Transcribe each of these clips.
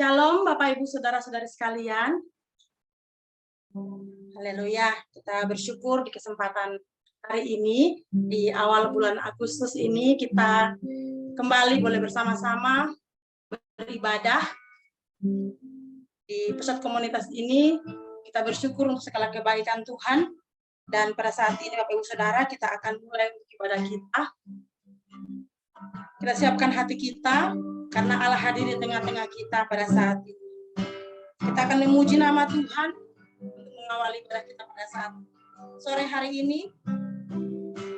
Shalom Bapak Ibu Saudara-saudari sekalian. Haleluya, kita bersyukur di kesempatan hari ini, di awal bulan Agustus ini kita kembali boleh bersama-sama beribadah di pusat komunitas ini. Kita bersyukur untuk segala kebaikan Tuhan, dan pada saat ini Bapak Ibu Saudara kita akan mulai ibadah kita. Kita siapkan hati kita, karena Allah hadir di tengah-tengah kita pada saat ini. Kita akan memuji nama Tuhan untuk mengawali ibadah kita pada saat sore hari ini.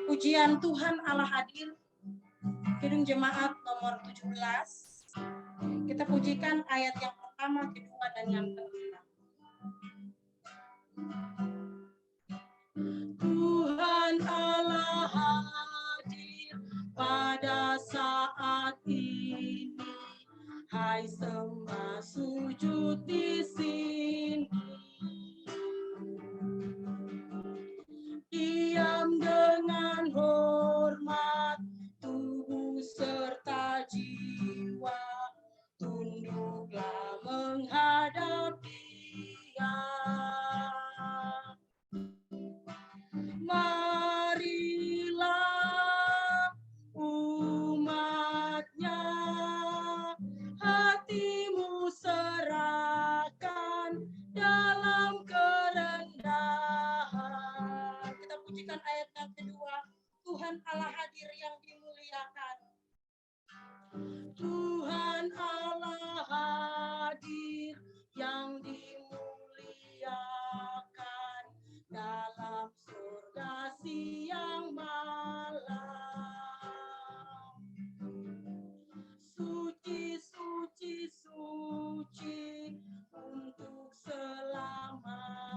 Pujian Tuhan Allah hadir, Kidung Jemaat nomor 17. Kita pujikan ayat yang pertama, kedua, dan yang kelima. Tuhan Allah hadir pada saat ini, hai sembah sujud di sini. Diam dengan hormat, tubuh serta jiwa, tunduklah menghadap Dia. Marilah umatnya, hatimu serahkan dalam kerendahan. Kita pujikan ayat yang kedua. Tuhan Allah hadir yang dimuliakan. Tuhan Allah hadir yang dimuliakan dalam surga siang malam. Suci, suci, suci untuk selamanya,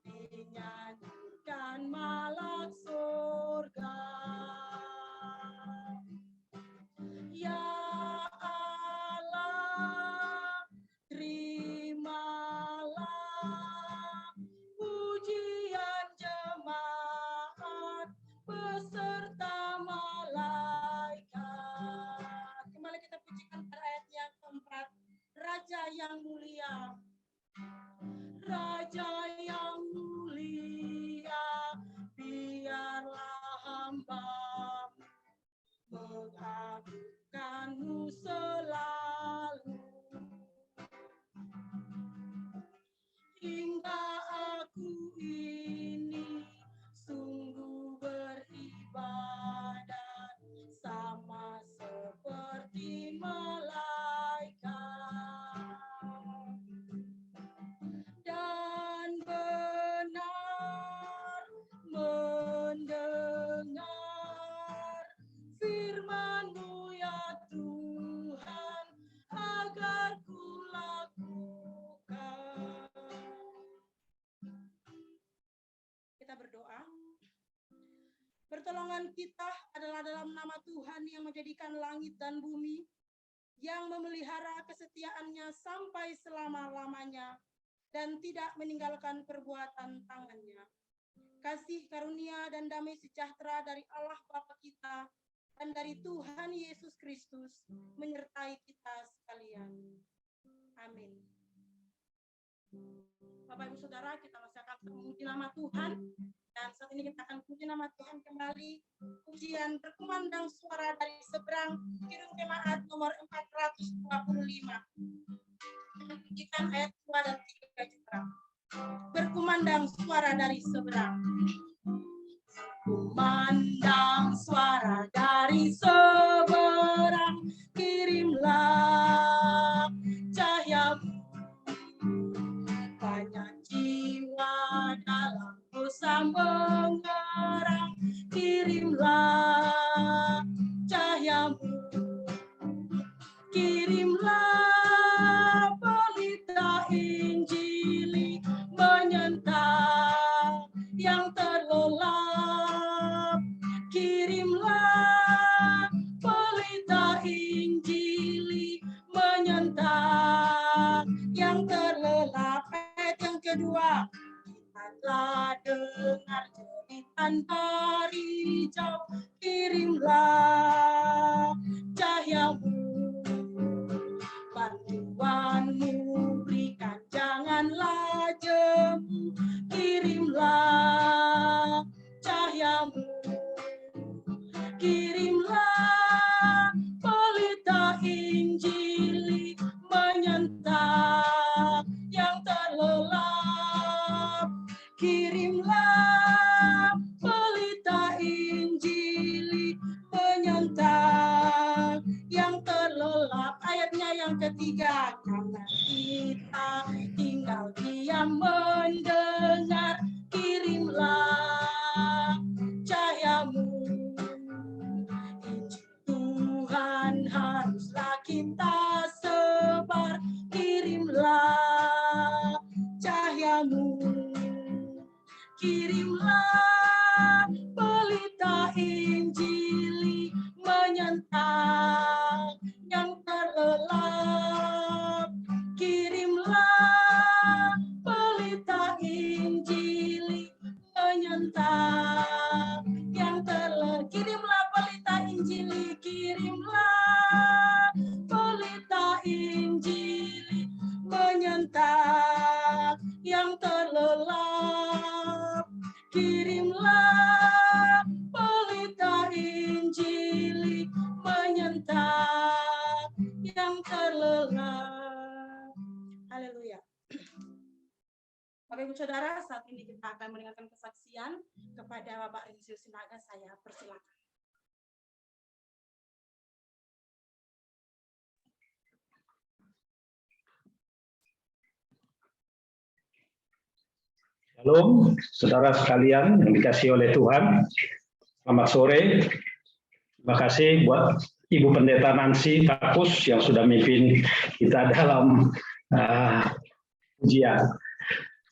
dinyanyikan malak surga. Ya Allah, terimalah pujian jemaat beserta malaikat. Kembali kita pujikan pada ayat yang keempat. Raja yang mulia, Raja yang mulia, biarlah hamba-Mu mengagungkanmu selalu, hingga aku ini sungguh beribadat sama seperti malaikat, dan benar mendengar firman-Mu ya Tuhan, agar ku lakukan. Kita berdoa. Pertolongan kita adalah dalam nama Tuhan yang menjadikan langit dan bumi, yang memelihara kesetiaannya sampai selama-lamanya, dan tidak meninggalkan perbuatan tangannya. Kasih karunia dan damai sejahtera dari Allah Bapa kita dan dari Tuhan Yesus Kristus menyertai kita sekalian. Amin. Bapak Ibu Saudara, kita masih akan memuji nama Tuhan, dan saat ini kita akan puji nama Tuhan kembali. Pujian berkumandang suara dari seberang, Kidung Jemaat nomor 425. Pujikan ayat 2 dan 3 juga. Berkumandang suara dari seberang. Kumandang suara dari seberang, kirimlah cahaya-Mu. Banyak jiwa dalam dosa mengerang, kirimlah cahaya-Mu. Kirimlah pelita Injili menyentak yang terlelap. Kirimlah pelita Injili menyentak yang terlelap. Ayat yang kedua. Kita telah dengar jeritan dari jauh, kirimlah cahaya-Mu. Bantu karena kita tinggal diam mendengar, kirimlah cahayamu. Injil Tuhan haruslah kita sebar, kirimlah cahayamu. Kirimlah pelita Injili menyentak yang terlelap. Kirimlah pelita Injili menyentak yang terlelap. Kirimlah pelita Injili, kirimlah pelita Injili menyentak yang terlelap. Kirimlah pelita Injili menyentak yang terlelap. Haleluya. Bapak Ibu Saudara, saat ini kita akan mendengarkan kesaksian kepada Bapak Rizky Sinaga. Saya persilakan. Shalom, saudara sekalian yang dikasihi oleh Tuhan. Selamat sore. Terima kasih buat Ibu Pendeta Nancy Takus yang sudah memimpin kita dalam ujian.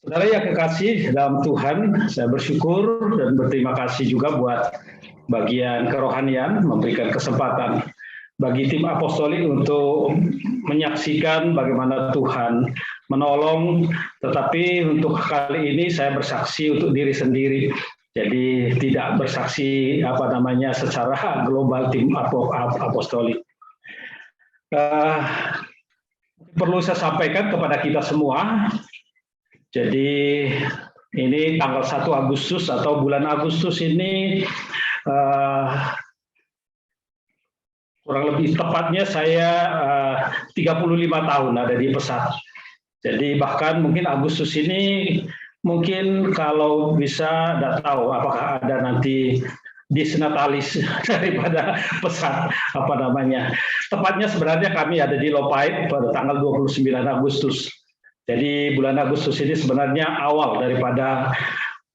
Saudara yang kekasih dalam Tuhan, saya bersyukur dan berterima kasih juga buat bagian kerohanian memberikan kesempatan bagi tim apostolik untuk menyaksikan bagaimana Tuhan menolong, tetapi untuk kali ini saya bersaksi untuk diri sendiri. Jadi tidak bersaksi secara global tim apostolik. Perlu saya sampaikan kepada kita semua. Jadi ini tanggal 1 Agustus atau bulan Agustus ini kurang lebih tepatnya saya 35 tahun ada di Pesat. Jadi bahkan mungkin Agustus ini mungkin kalau bisa tidak tahu apakah ada nanti disnatalis daripada Pesat Tepatnya sebenarnya kami ada di Lopait pada tanggal 29 Agustus. Jadi bulan Agustus ini sebenarnya awal daripada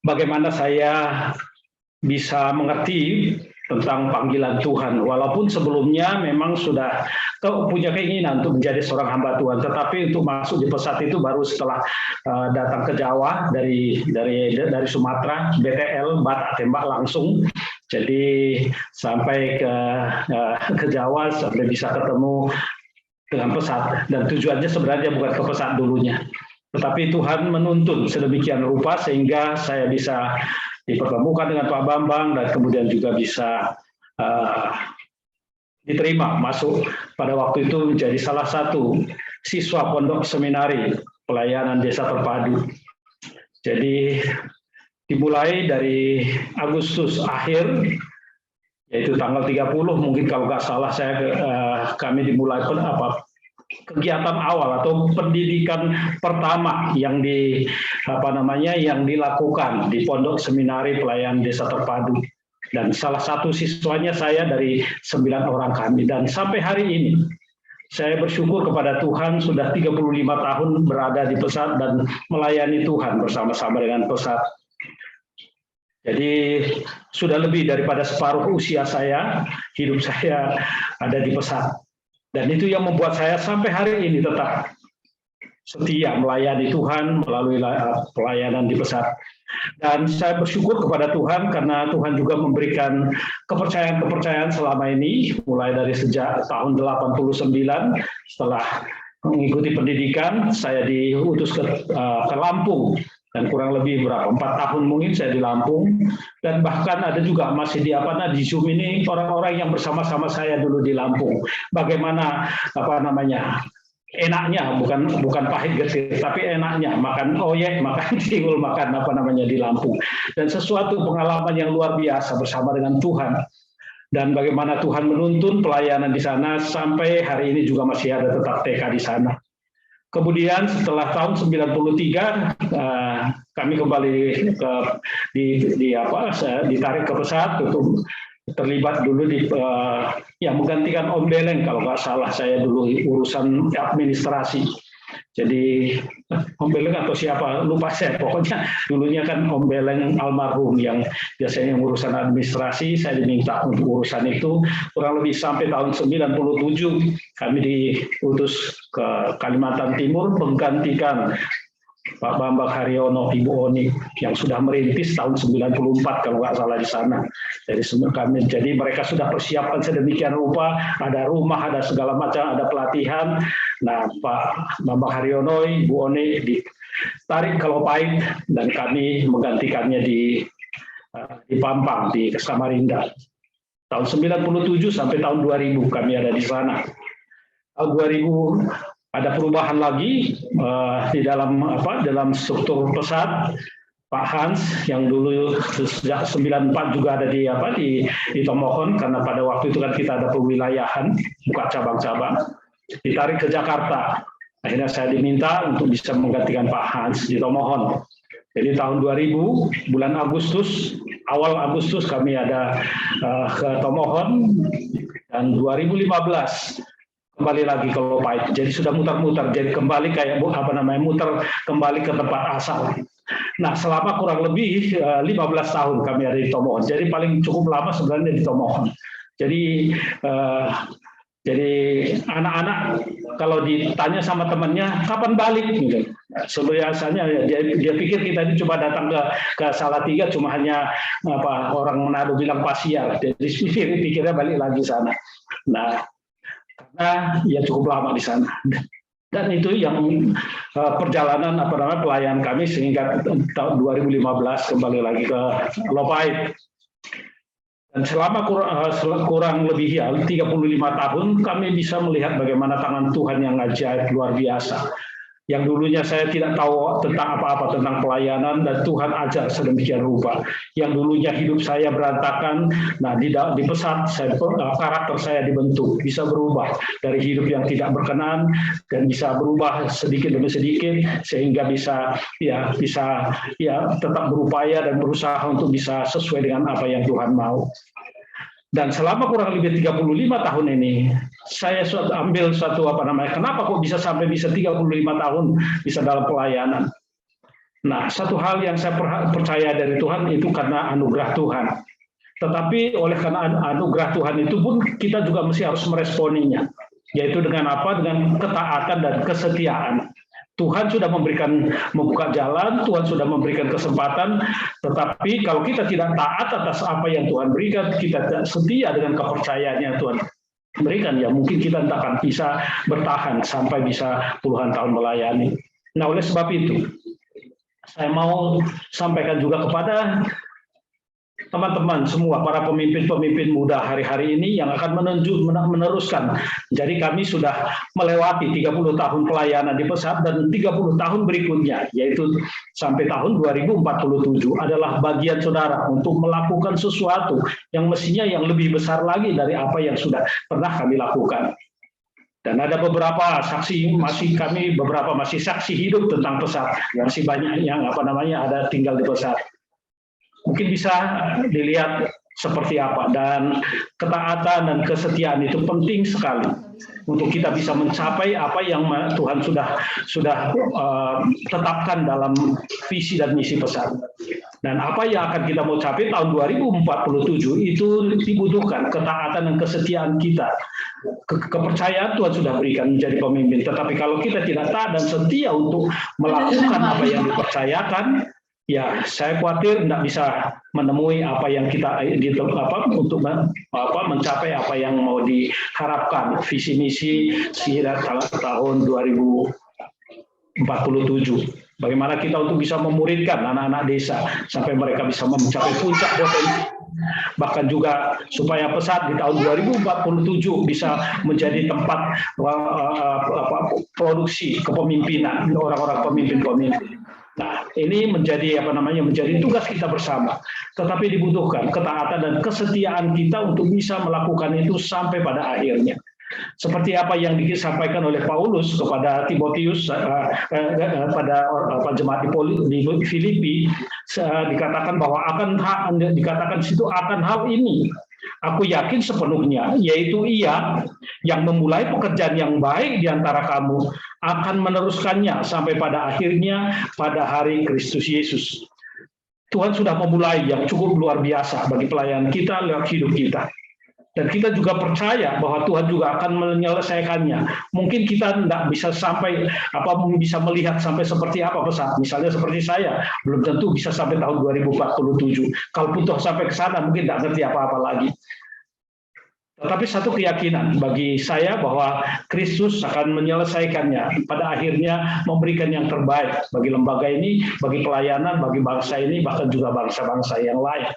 bagaimana saya bisa mengerti tentang panggilan Tuhan. Walaupun sebelumnya memang sudah punya keinginan untuk menjadi seorang hamba Tuhan, tetapi untuk masuk di Pesat itu baru setelah datang ke Jawa dari Sumatera, BTL, Batak Tembak langsung. Jadi sampai ke Jawa sampai bisa ketemu dengan Pesat, dan tujuannya sebenarnya bukan ke Pesat dulunya, tetapi Tuhan menuntun sedemikian rupa sehingga saya bisa dipertemukan dengan Pak Bambang dan kemudian juga bisa diterima masuk pada waktu itu menjadi salah satu siswa pondok seminari pelayanan desa terpadu. Jadi dimulai dari Agustus akhir, yaitu tanggal 30 mungkin kalau nggak salah kami dimulai kegiatan awal atau pendidikan pertama yang dilakukan di Pondok Seminari Pelayanan Desa Terpadu, dan salah satu siswanya saya dari 9 orang kami, dan sampai hari ini saya bersyukur kepada Tuhan sudah 35 tahun berada di Pesat dan melayani Tuhan bersama-sama dengan Pesat. Jadi sudah lebih daripada separuh usia saya, hidup saya ada di Pesat. Dan itu yang membuat saya sampai hari ini tetap setia melayani Tuhan melalui pelayanan di Pesat. Dan saya bersyukur kepada Tuhan karena Tuhan juga memberikan kepercayaan-kepercayaan selama ini, mulai dari sejak tahun 89 setelah mengikuti pendidikan, saya diutus ke Lampung. Dan kurang lebih 4 tahun mungkin saya di Lampung, dan bahkan ada juga masih di Zoom ini orang-orang yang bersama-sama saya dulu di Lampung. Bagaimana enaknya, bukan pahit getir, tapi enaknya makan oyek, makan tiwul, makan di Lampung. Dan sesuatu pengalaman yang luar biasa bersama dengan Tuhan. Dan bagaimana Tuhan menuntun pelayanan di sana sampai hari ini juga masih ada tetap TK di sana. Kemudian setelah tahun 93 kami kembali ditarik ke Pesat untuk terlibat dulu yang menggantikan Om Beleng kalau nggak salah, saya dulu urusan administrasi. Jadi Om Beleng atau siapa, lupa saya. Pokoknya dulunya kan Om Beleng almarhum yang biasanya urusan administrasi, saya diminta untuk urusan itu kurang lebih sampai tahun 97 kami diutus ke Kalimantan Timur menggantikan Pak Bambang Haryono, Ibu Oni yang sudah merintis tahun 94 kalau nggak salah di sana. Jadi mereka sudah persiapkan sedemikian rupa, ada rumah, ada segala macam, ada pelatihan. Nah, Pak Bambang Haryono, Ibu Oni ditarik ke Lopait dan kami menggantikannya di Pampang, di Samarinda. Tahun 97 sampai tahun 2000 kami ada di sana. Tahun 2000 ada perubahan lagi di dalam struktur pesat. Pak Hans yang dulu sejak 94 juga ada di Tomohon, karena pada waktu itu kan kita ada pewilayahan, buka cabang-cabang, ditarik ke Jakarta. Akhirnya saya diminta untuk bisa menggantikan Pak Hans di Tomohon. Jadi tahun 2000 bulan Agustus, awal Agustus kami ada ke Tomohon, dan 2015 kembali lagi ke Lopait. Jadi sudah muter-muter, jadi kembali kayak muter kembali ke tempat asal. Nah, selama kurang lebih 15 tahun kami ada di Tomohon. Jadi paling cukup lama sebenarnya di Tomohon. Jadi anak-anak kalau ditanya sama temannya kapan balik gitu. Sebenarnya dia pikir kita ini cuma datang ke Salatiga cuma hanya orang Manado bilang pasiar. Jadi pikirnya balik lagi sana. Nah, karena ya cukup lama di sana, dan itu yang perjalanan pelayanan kami sehingga tahun 2015 kembali lagi ke Lopait. Dan selama kurang lebih 35 tahun kami bisa melihat bagaimana tangan Tuhan yang ajaib luar biasa. Yang dulunya saya tidak tahu tentang apa-apa tentang pelayanan, dan Tuhan ajar sedemikian rupa. Yang dulunya hidup saya berantakan, nah di pesat karakter saya dibentuk, bisa berubah dari hidup yang tidak berkenan dan bisa berubah sedikit demi sedikit sehingga bisa tetap berupaya dan berusaha untuk bisa sesuai dengan apa yang Tuhan mau. Dan selama kurang lebih 35 tahun ini, saya ambil kenapa kok bisa sampai 35 tahun bisa dalam pelayanan. Nah, satu hal yang saya percaya dari Tuhan itu karena anugerah Tuhan. Tetapi oleh karena anugerah Tuhan itu pun kita juga mesti harus meresponinya. Yaitu dengan apa? Dengan ketaatan dan kesetiaan. Tuhan sudah membuka jalan, Tuhan sudah memberikan kesempatan, tetapi kalau kita tidak taat atas apa yang Tuhan berikan, kita tidak setia dengan kepercayaan yang Tuhan berikan, ya mungkin kita tidak akan bisa bertahan sampai bisa puluhan tahun melayani. Nah, oleh sebab itu, saya mau sampaikan juga kepada teman-teman semua, para pemimpin-pemimpin muda hari-hari ini yang akan meneruskan. Jadi kami sudah melewati 30 tahun pelayanan di pesat, dan 30 tahun berikutnya, yaitu sampai tahun 2047, adalah bagian saudara untuk melakukan sesuatu yang mestinya yang lebih besar lagi dari apa yang sudah pernah kami lakukan. Dan ada beberapa beberapa masih saksi hidup tentang pesat, masih banyak yang ada tinggal di pesat. Mungkin bisa dilihat seperti apa, dan ketaatan dan kesetiaan itu penting sekali untuk kita bisa mencapai apa yang Tuhan sudah tetapkan dalam visi dan misi pesat. Dan apa yang akan kita mau capai tahun 2047 itu dibutuhkan ketaatan dan kesetiaan kita. Kepercayaan Tuhan sudah berikan menjadi pemimpin, tetapi kalau kita tidak taat dan setia untuk melakukan apa yang dipercayakan, ya, saya khawatir tidak bisa menemui apa yang kita untuk mencapai apa yang mau diharapkan visi misi sehingga tahun 2047. Bagaimana kita untuk bisa memuridkan anak-anak desa sampai mereka bisa mencapai puncak potensi. Bahkan juga supaya pesat di tahun 2047 bisa menjadi tempat produksi kepemimpinan orang-orang pemimpin-pemimpin. Nah, ini menjadi menjadi tugas kita bersama. Tetapi dibutuhkan ketaatan dan kesetiaan kita untuk bisa melakukan itu sampai pada akhirnya. Seperti apa yang disampaikan oleh Paulus kepada Timotius pada jemaat di Filipi, dikatakan bahwa dikatakan situ akan hal ini aku yakin sepenuhnya, yaitu Ia yang memulai pekerjaan yang baik di antara kamu akan meneruskannya sampai pada akhirnya pada hari Kristus Yesus. Tuhan sudah memulai yang cukup luar biasa bagi pelayanan kita lewat hidup kita. Dan kita juga percaya bahwa Tuhan juga akan menyelesaikannya. Mungkin kita tidak bisa bisa melihat sampai seperti apa pesat. Misalnya seperti saya, belum tentu bisa sampai tahun 2047. Kalau butuh sampai ke sana, mungkin tidak ngerti apa-apa lagi. Tetapi satu keyakinan bagi saya bahwa Kristus akan menyelesaikannya. Pada akhirnya memberikan yang terbaik bagi lembaga ini, bagi pelayanan, bagi bangsa ini, bahkan juga bangsa-bangsa yang lain.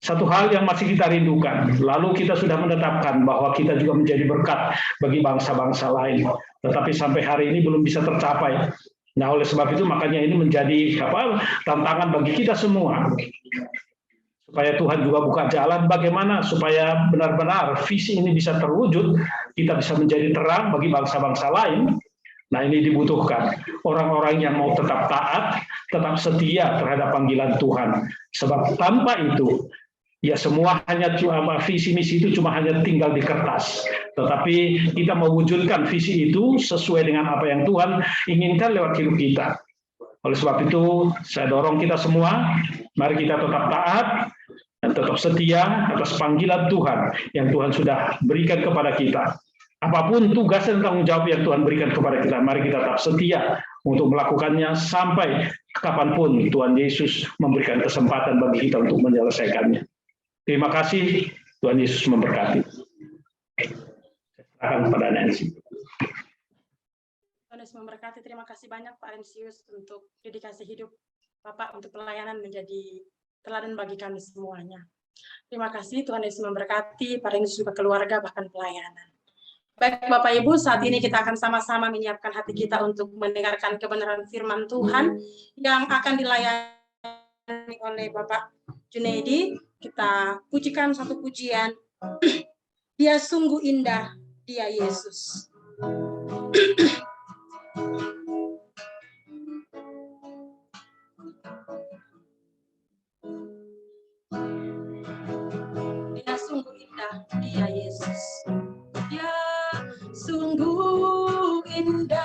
Satu hal yang masih kita rindukan, lalu kita sudah menetapkan bahwa kita juga menjadi berkat bagi bangsa-bangsa lain, tetapi sampai hari ini belum bisa tercapai. Nah, oleh sebab itu makanya ini menjadi tantangan bagi kita semua, supaya Tuhan juga buka jalan bagaimana supaya benar-benar visi ini bisa terwujud, kita bisa menjadi terang bagi bangsa-bangsa lain. Nah, ini dibutuhkan orang-orang yang mau tetap taat, tetap setia terhadap panggilan Tuhan. Sebab tanpa itu, ya semua visi misi itu cuma hanya tinggal di kertas. Tetapi kita mewujudkan visi itu sesuai dengan apa yang Tuhan inginkan lewat hidup kita. Oleh sebab itu, saya dorong kita semua, mari kita tetap taat dan tetap setia atas panggilan Tuhan yang Tuhan sudah berikan kepada kita. Apapun tugas dan tanggung jawab yang Tuhan berikan kepada kita, mari kita tetap setia untuk melakukannya sampai kapanpun Tuhan Yesus memberikan kesempatan bagi kita untuk menyelesaikannya. Terima kasih, Tuhan Yesus memberkati. Serahkan kepada Nancy. Tuhan Yesus memberkati. Terima kasih banyak Pak Rensius untuk dedikasi hidup Bapak untuk pelayanan menjadi teladan bagi kami semuanya. Terima kasih, Tuhan Yesus memberkati, Pak Rensius juga keluarga bahkan pelayanan. Baik Bapak Ibu, saat ini kita akan sama-sama menyiapkan hati kita untuk mendengarkan kebenaran firman Tuhan yang akan dilayani oleh Bapak Junaidi. Kita pujikan satu pujian. Dia sungguh indah, dia Yesus. Dia sungguh indah, dia Yesus. Dia sungguh indah,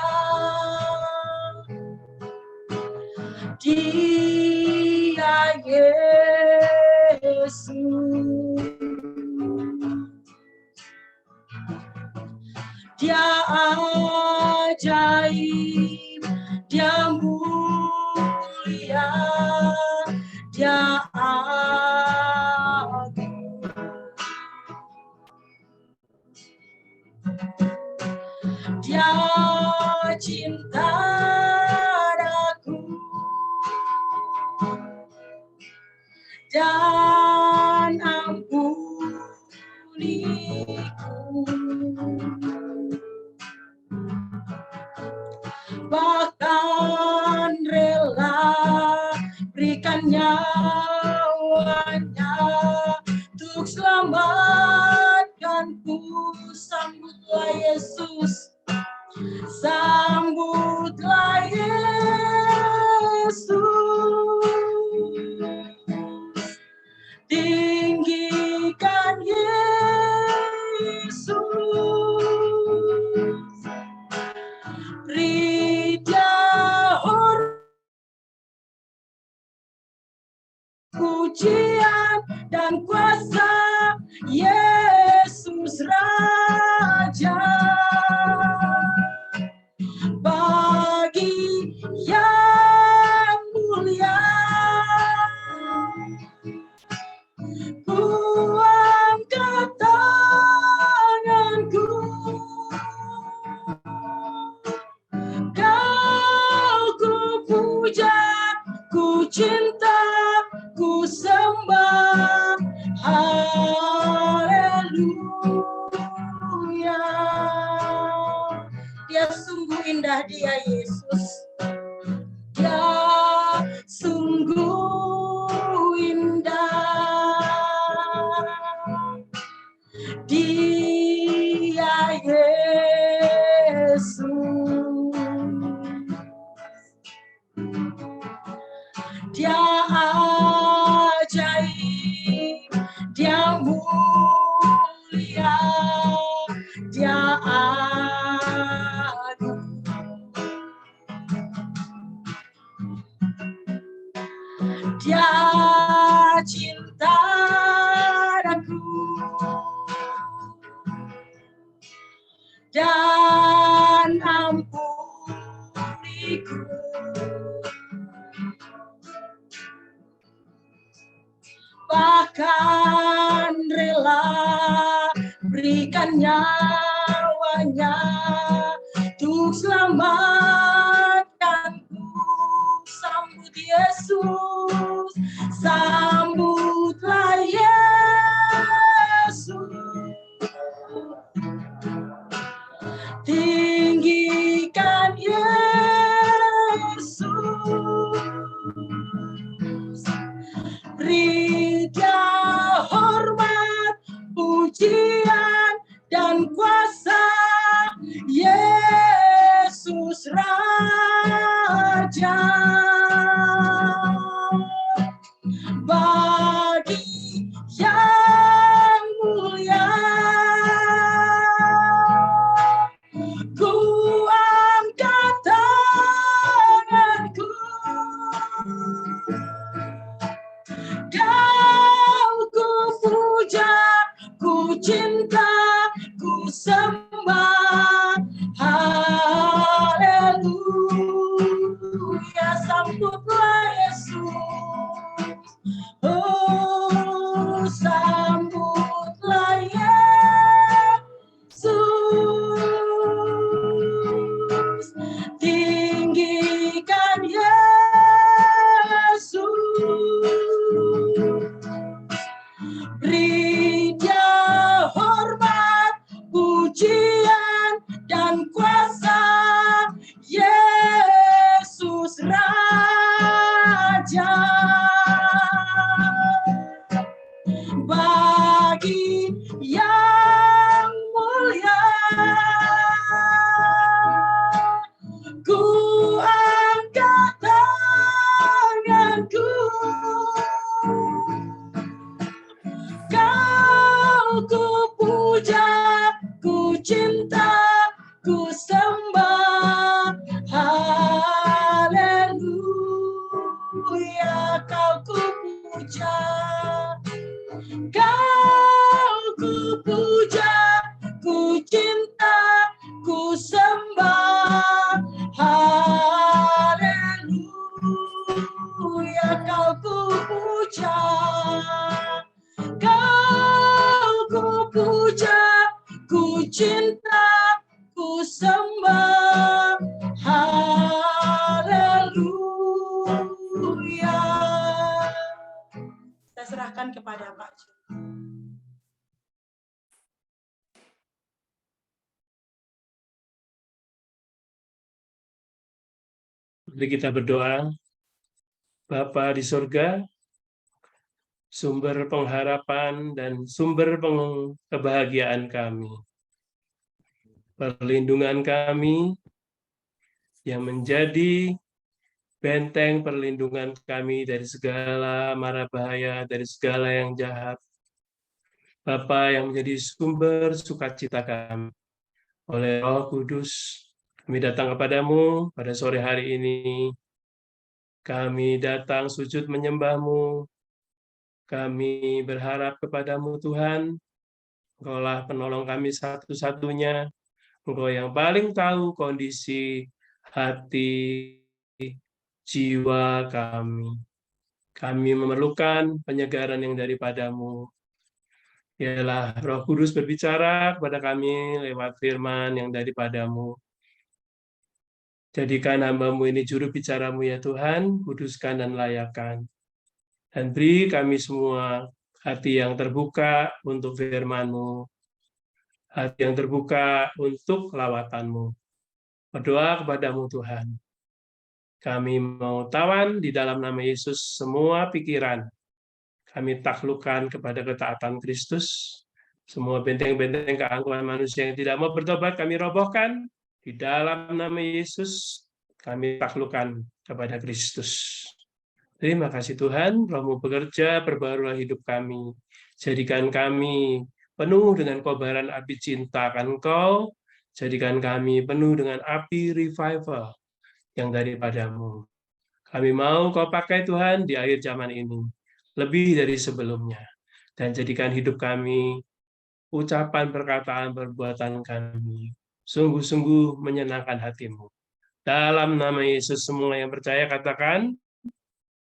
dia Yesus. Dia ajaib, dia mulia, dia agung. Dia cinta aku dan ampuniku, bahkan rela berikan nyawanya untuk selamatkanku. Sambutlah Yesus, sambutlah Yesus, tinggikan Yesus, beri Dia hormat, pujian dan kuasa. Yesus Raja, bagi yang mulia, ku angkat tanganku, Kau ku puja, ku cinta, ku sembah. Haleluya. Dia sungguh indah, dia Yesus. Dia sungguh indah, dia Yesus. Dia ajaib, dia mulia, dia agung. Dia cinta aku dan ampuniku, bahkan rela berikan nyawanya untuk selamatkanku. Sambut Yesus, sambutlah Yesus, tinggikan Yesus, beri Dia hormat, pujian dan kuasa. Yesus Raja, bagi yang mulia ku angkat tanganku, Kau ku puja, ku cinta, ku sembah. Haleluya, sambutlah Yesus. Oh, sambutlah Yesus, tinggikan Yesus, beri Dia hormat, pujian dan kuasa. Yesus Raja, bagi yang mulia ku angkat tanganku, Kau ku puja, ku cinta, ku sembah. Haleluya, Kau ku puja, Kau ku puja, ku cinta, ku sembah. Haleluya, Kau ku puja, Kau ku puja, ku cinta, ku sembah. Haleluya. Saya serahkan kepada Pak Ju. Mari kita berdoa. Bapa di surga, sumber pengharapan dan sumber kebahagiaan kami, perlindungan kami yang menjadi benteng perlindungan kami dari segala mara bahaya, dari segala yang jahat. Bapa yang menjadi sumber sukacita kami. Oleh Roh Kudus, kami datang kepadamu pada sore hari ini. Kami datang sujud menyembah-Mu. Kami berharap kepadamu Tuhan. Engkaulah penolong kami satu-satunya. Engkau yang paling tahu kondisi hati, jiwa kami. Kami memerlukan penyegaran yang daripadamu. Ialah Roh Kudus berbicara kepada kami lewat firman yang daripadamu. Jadikan hamba-Mu ini juru bicaramu ya Tuhan, kuduskan dan layakkan. Dan beri kami semua hati yang terbuka untuk firman-Mu, hati yang terbuka untuk lawatan-Mu. Berdoa kepadamu Tuhan. Kami mau tawan di dalam nama Yesus semua pikiran. Kami taklukkan kepada ketaatan Kristus. Semua benteng-benteng keangkuhan manusia yang tidak mau bertobat kami robohkan. Di dalam nama Yesus kami taklukkan kepada Kristus. Terima kasih Tuhan, Roh-Mu bekerja, perbaharulah hidup kami. Jadikan kami penuh dengan kobaran api cinta akan Engkau. Jadikan kami penuh dengan api revival yang daripadamu. Kami mau Kau pakai Tuhan di akhir zaman ini, lebih dari sebelumnya. Dan jadikan hidup kami, ucapan, perkataan, perbuatan kami, sungguh-sungguh menyenangkan hati-Mu. Dalam nama Yesus semua yang percaya katakan,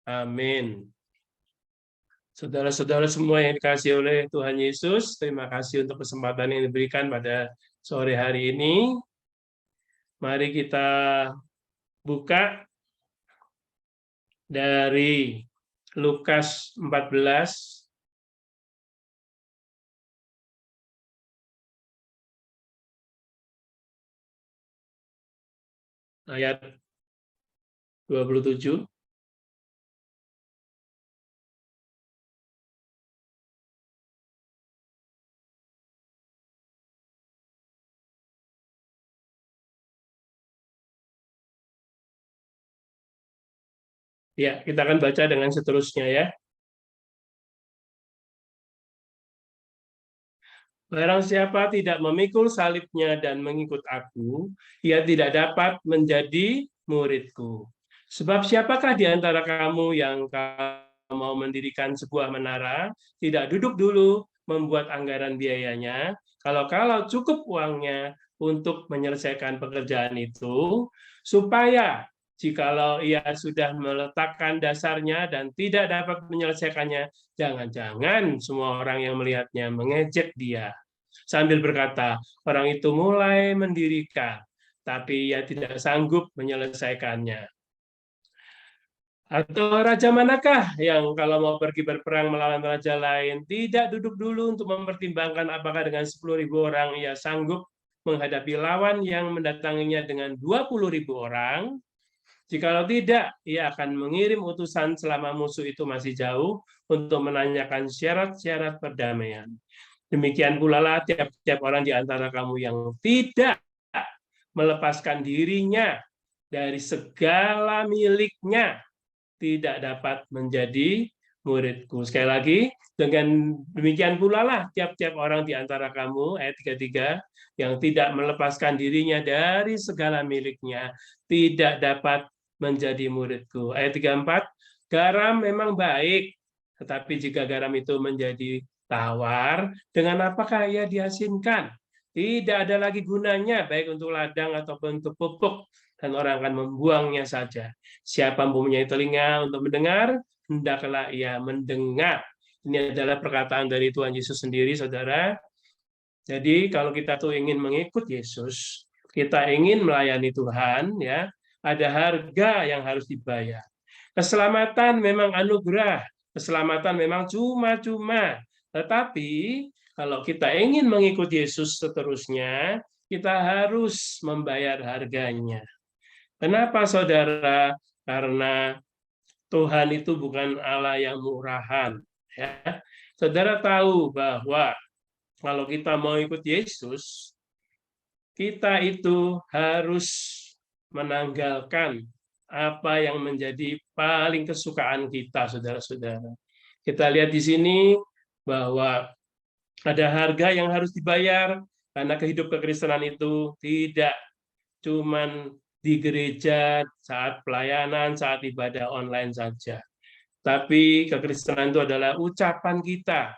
amin. Saudara-saudara semua yang dikasihi oleh Tuhan Yesus, terima kasih untuk kesempatan yang diberikan pada sore hari ini. Mari kita buka dari Lukas 14 ayat 27. Ya, kita akan baca dengan seterusnya ya. Barang siapa tidak memikul salibnya dan mengikut aku, ia tidak dapat menjadi muridku. Sebab siapakah di antara kamu yang mau mendirikan sebuah menara, tidak duduk dulu membuat anggaran biayanya, kalau cukup uangnya untuk menyelesaikan pekerjaan itu, supaya jikalau ia sudah meletakkan dasarnya dan tidak dapat menyelesaikannya, jangan-jangan semua orang yang melihatnya mengejek dia, sambil berkata, orang itu mulai mendirikan, tapi ia tidak sanggup menyelesaikannya. Atau raja manakah yang kalau mau pergi berperang melawan raja lain, tidak duduk dulu untuk mempertimbangkan apakah dengan 10.000 orang ia sanggup menghadapi lawan yang mendatanginya dengan 20.000 orang? Jikalau tidak, ia akan mengirim utusan selama musuh itu masih jauh untuk menanyakan syarat-syarat perdamaian. Demikian pula lah tiap-tiap orang di antara kamu yang tidak melepaskan dirinya dari segala miliknya, tidak dapat menjadi muridku. Sekali lagi, dengan demikian pula lah tiap-tiap orang di antara kamu, ayat 33, yang tidak melepaskan dirinya dari segala miliknya, tidak dapat menjadi muridku. Ayat 34, garam memang baik, tetapi jika garam itu menjadi tawar, dengan apakah ia diasinkan? Tidak ada lagi gunanya, baik untuk ladang ataupun untuk pupuk, dan orang akan membuangnya saja. Siapa mempunyai telinga untuk mendengar, hendaklah ia mendengar. Ini adalah perkataan dari Tuhan Yesus sendiri, saudara. Jadi kalau kita tuh ingin mengikut Yesus, kita ingin melayani Tuhan, ya, ada harga yang harus dibayar. Keselamatan memang anugerah, keselamatan memang cuma-cuma. Tetapi kalau kita ingin mengikut Yesus seterusnya, kita harus membayar harganya. Kenapa, saudara? Karena Tuhan itu bukan Allah yang murahan. Ya. Saudara tahu bahwa kalau kita mau ikut Yesus, kita itu harus menanggalkan apa yang menjadi paling kesukaan kita, saudara-saudara. Kita lihat di sini bahwa ada harga yang harus dibayar, karena kehidupan kekristenan itu tidak cuman di gereja, saat pelayanan, saat ibadah online saja. Tapi kekristenan itu adalah ucapan kita,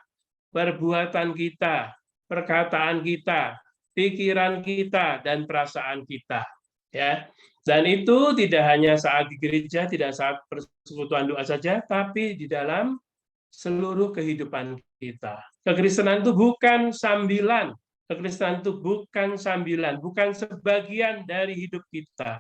perbuatan kita, perkataan kita, pikiran kita, dan perasaan kita. Ya. Dan itu tidak hanya saat di gereja, tidak saat persekutuan doa saja, tapi di dalam seluruh kehidupan kita. Kekristenan itu bukan sambilan. Kekristenan itu bukan sambilan, bukan sebagian dari hidup kita.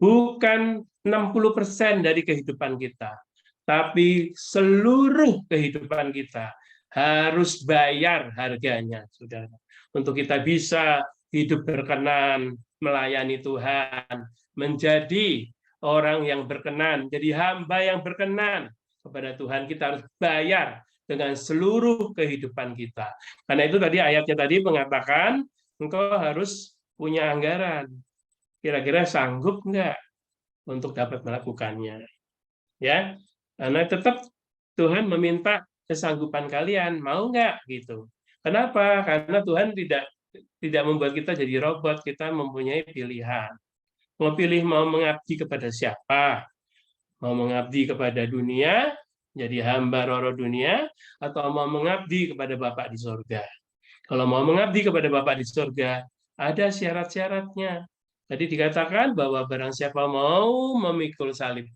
Bukan 60% dari kehidupan kita. Tapi seluruh kehidupan kita harus bayar harganya, saudara. Untuk kita bisa hidup berkenan, melayani Tuhan, menjadi orang yang berkenan, jadi hamba yang berkenan kepada Tuhan, kita harus bayar dengan seluruh kehidupan kita. Karena itu tadi ayatnya tadi mengatakan, engkau harus punya anggaran. Kira-kira sanggup nggak untuk dapat melakukannya? Ya, karena tetap Tuhan meminta kesanggupan kalian, mau nggak gitu? Kenapa? Karena Tuhan tidak membuat kita jadi robot, kita mempunyai pilihan. Mau pilih mau mengabdi kepada siapa? Mau mengabdi kepada dunia, jadi hamba roro dunia, atau mau mengabdi kepada Bapa di sorga. Kalau mau mengabdi kepada Bapa di sorga, ada syarat-syaratnya. Tadi dikatakan bahwa barang siapa mau memikul salib,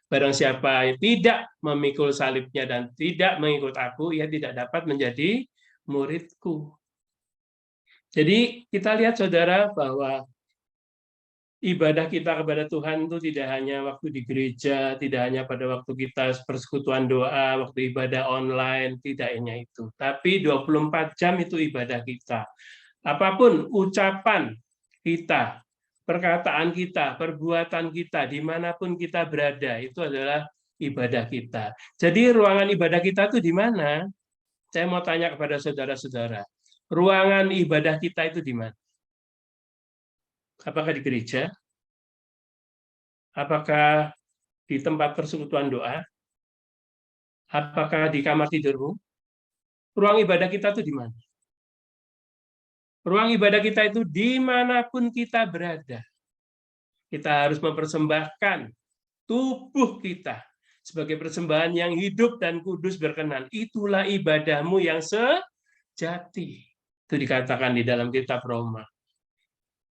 barang siapa tidak memikul salibnya dan tidak mengikut aku, ia tidak dapat menjadi muridku. Jadi kita lihat saudara bahwa ibadah kita kepada Tuhan itu tidak hanya waktu di gereja, tidak hanya pada waktu kita persekutuan doa, waktu ibadah online, tidak hanya itu. Tapi 24 jam itu ibadah kita. Apapun ucapan kita, perkataan kita, perbuatan kita, dimanapun kita berada, itu adalah ibadah kita. Jadi ruangan ibadah kita itu di mana? Saya mau tanya kepada saudara-saudara, ruangan ibadah kita itu di mana? Apakah di gereja? Apakah di tempat persekutuan doa? Apakah di kamar tidurmu? Ruang ibadah kita itu di mana? Ruang ibadah kita itu dimanapun kita berada. Kita harus mempersembahkan tubuh kita sebagai persembahan yang hidup dan kudus berkenan. Itulah ibadahmu yang sejati. Itu dikatakan di dalam kitab Roma.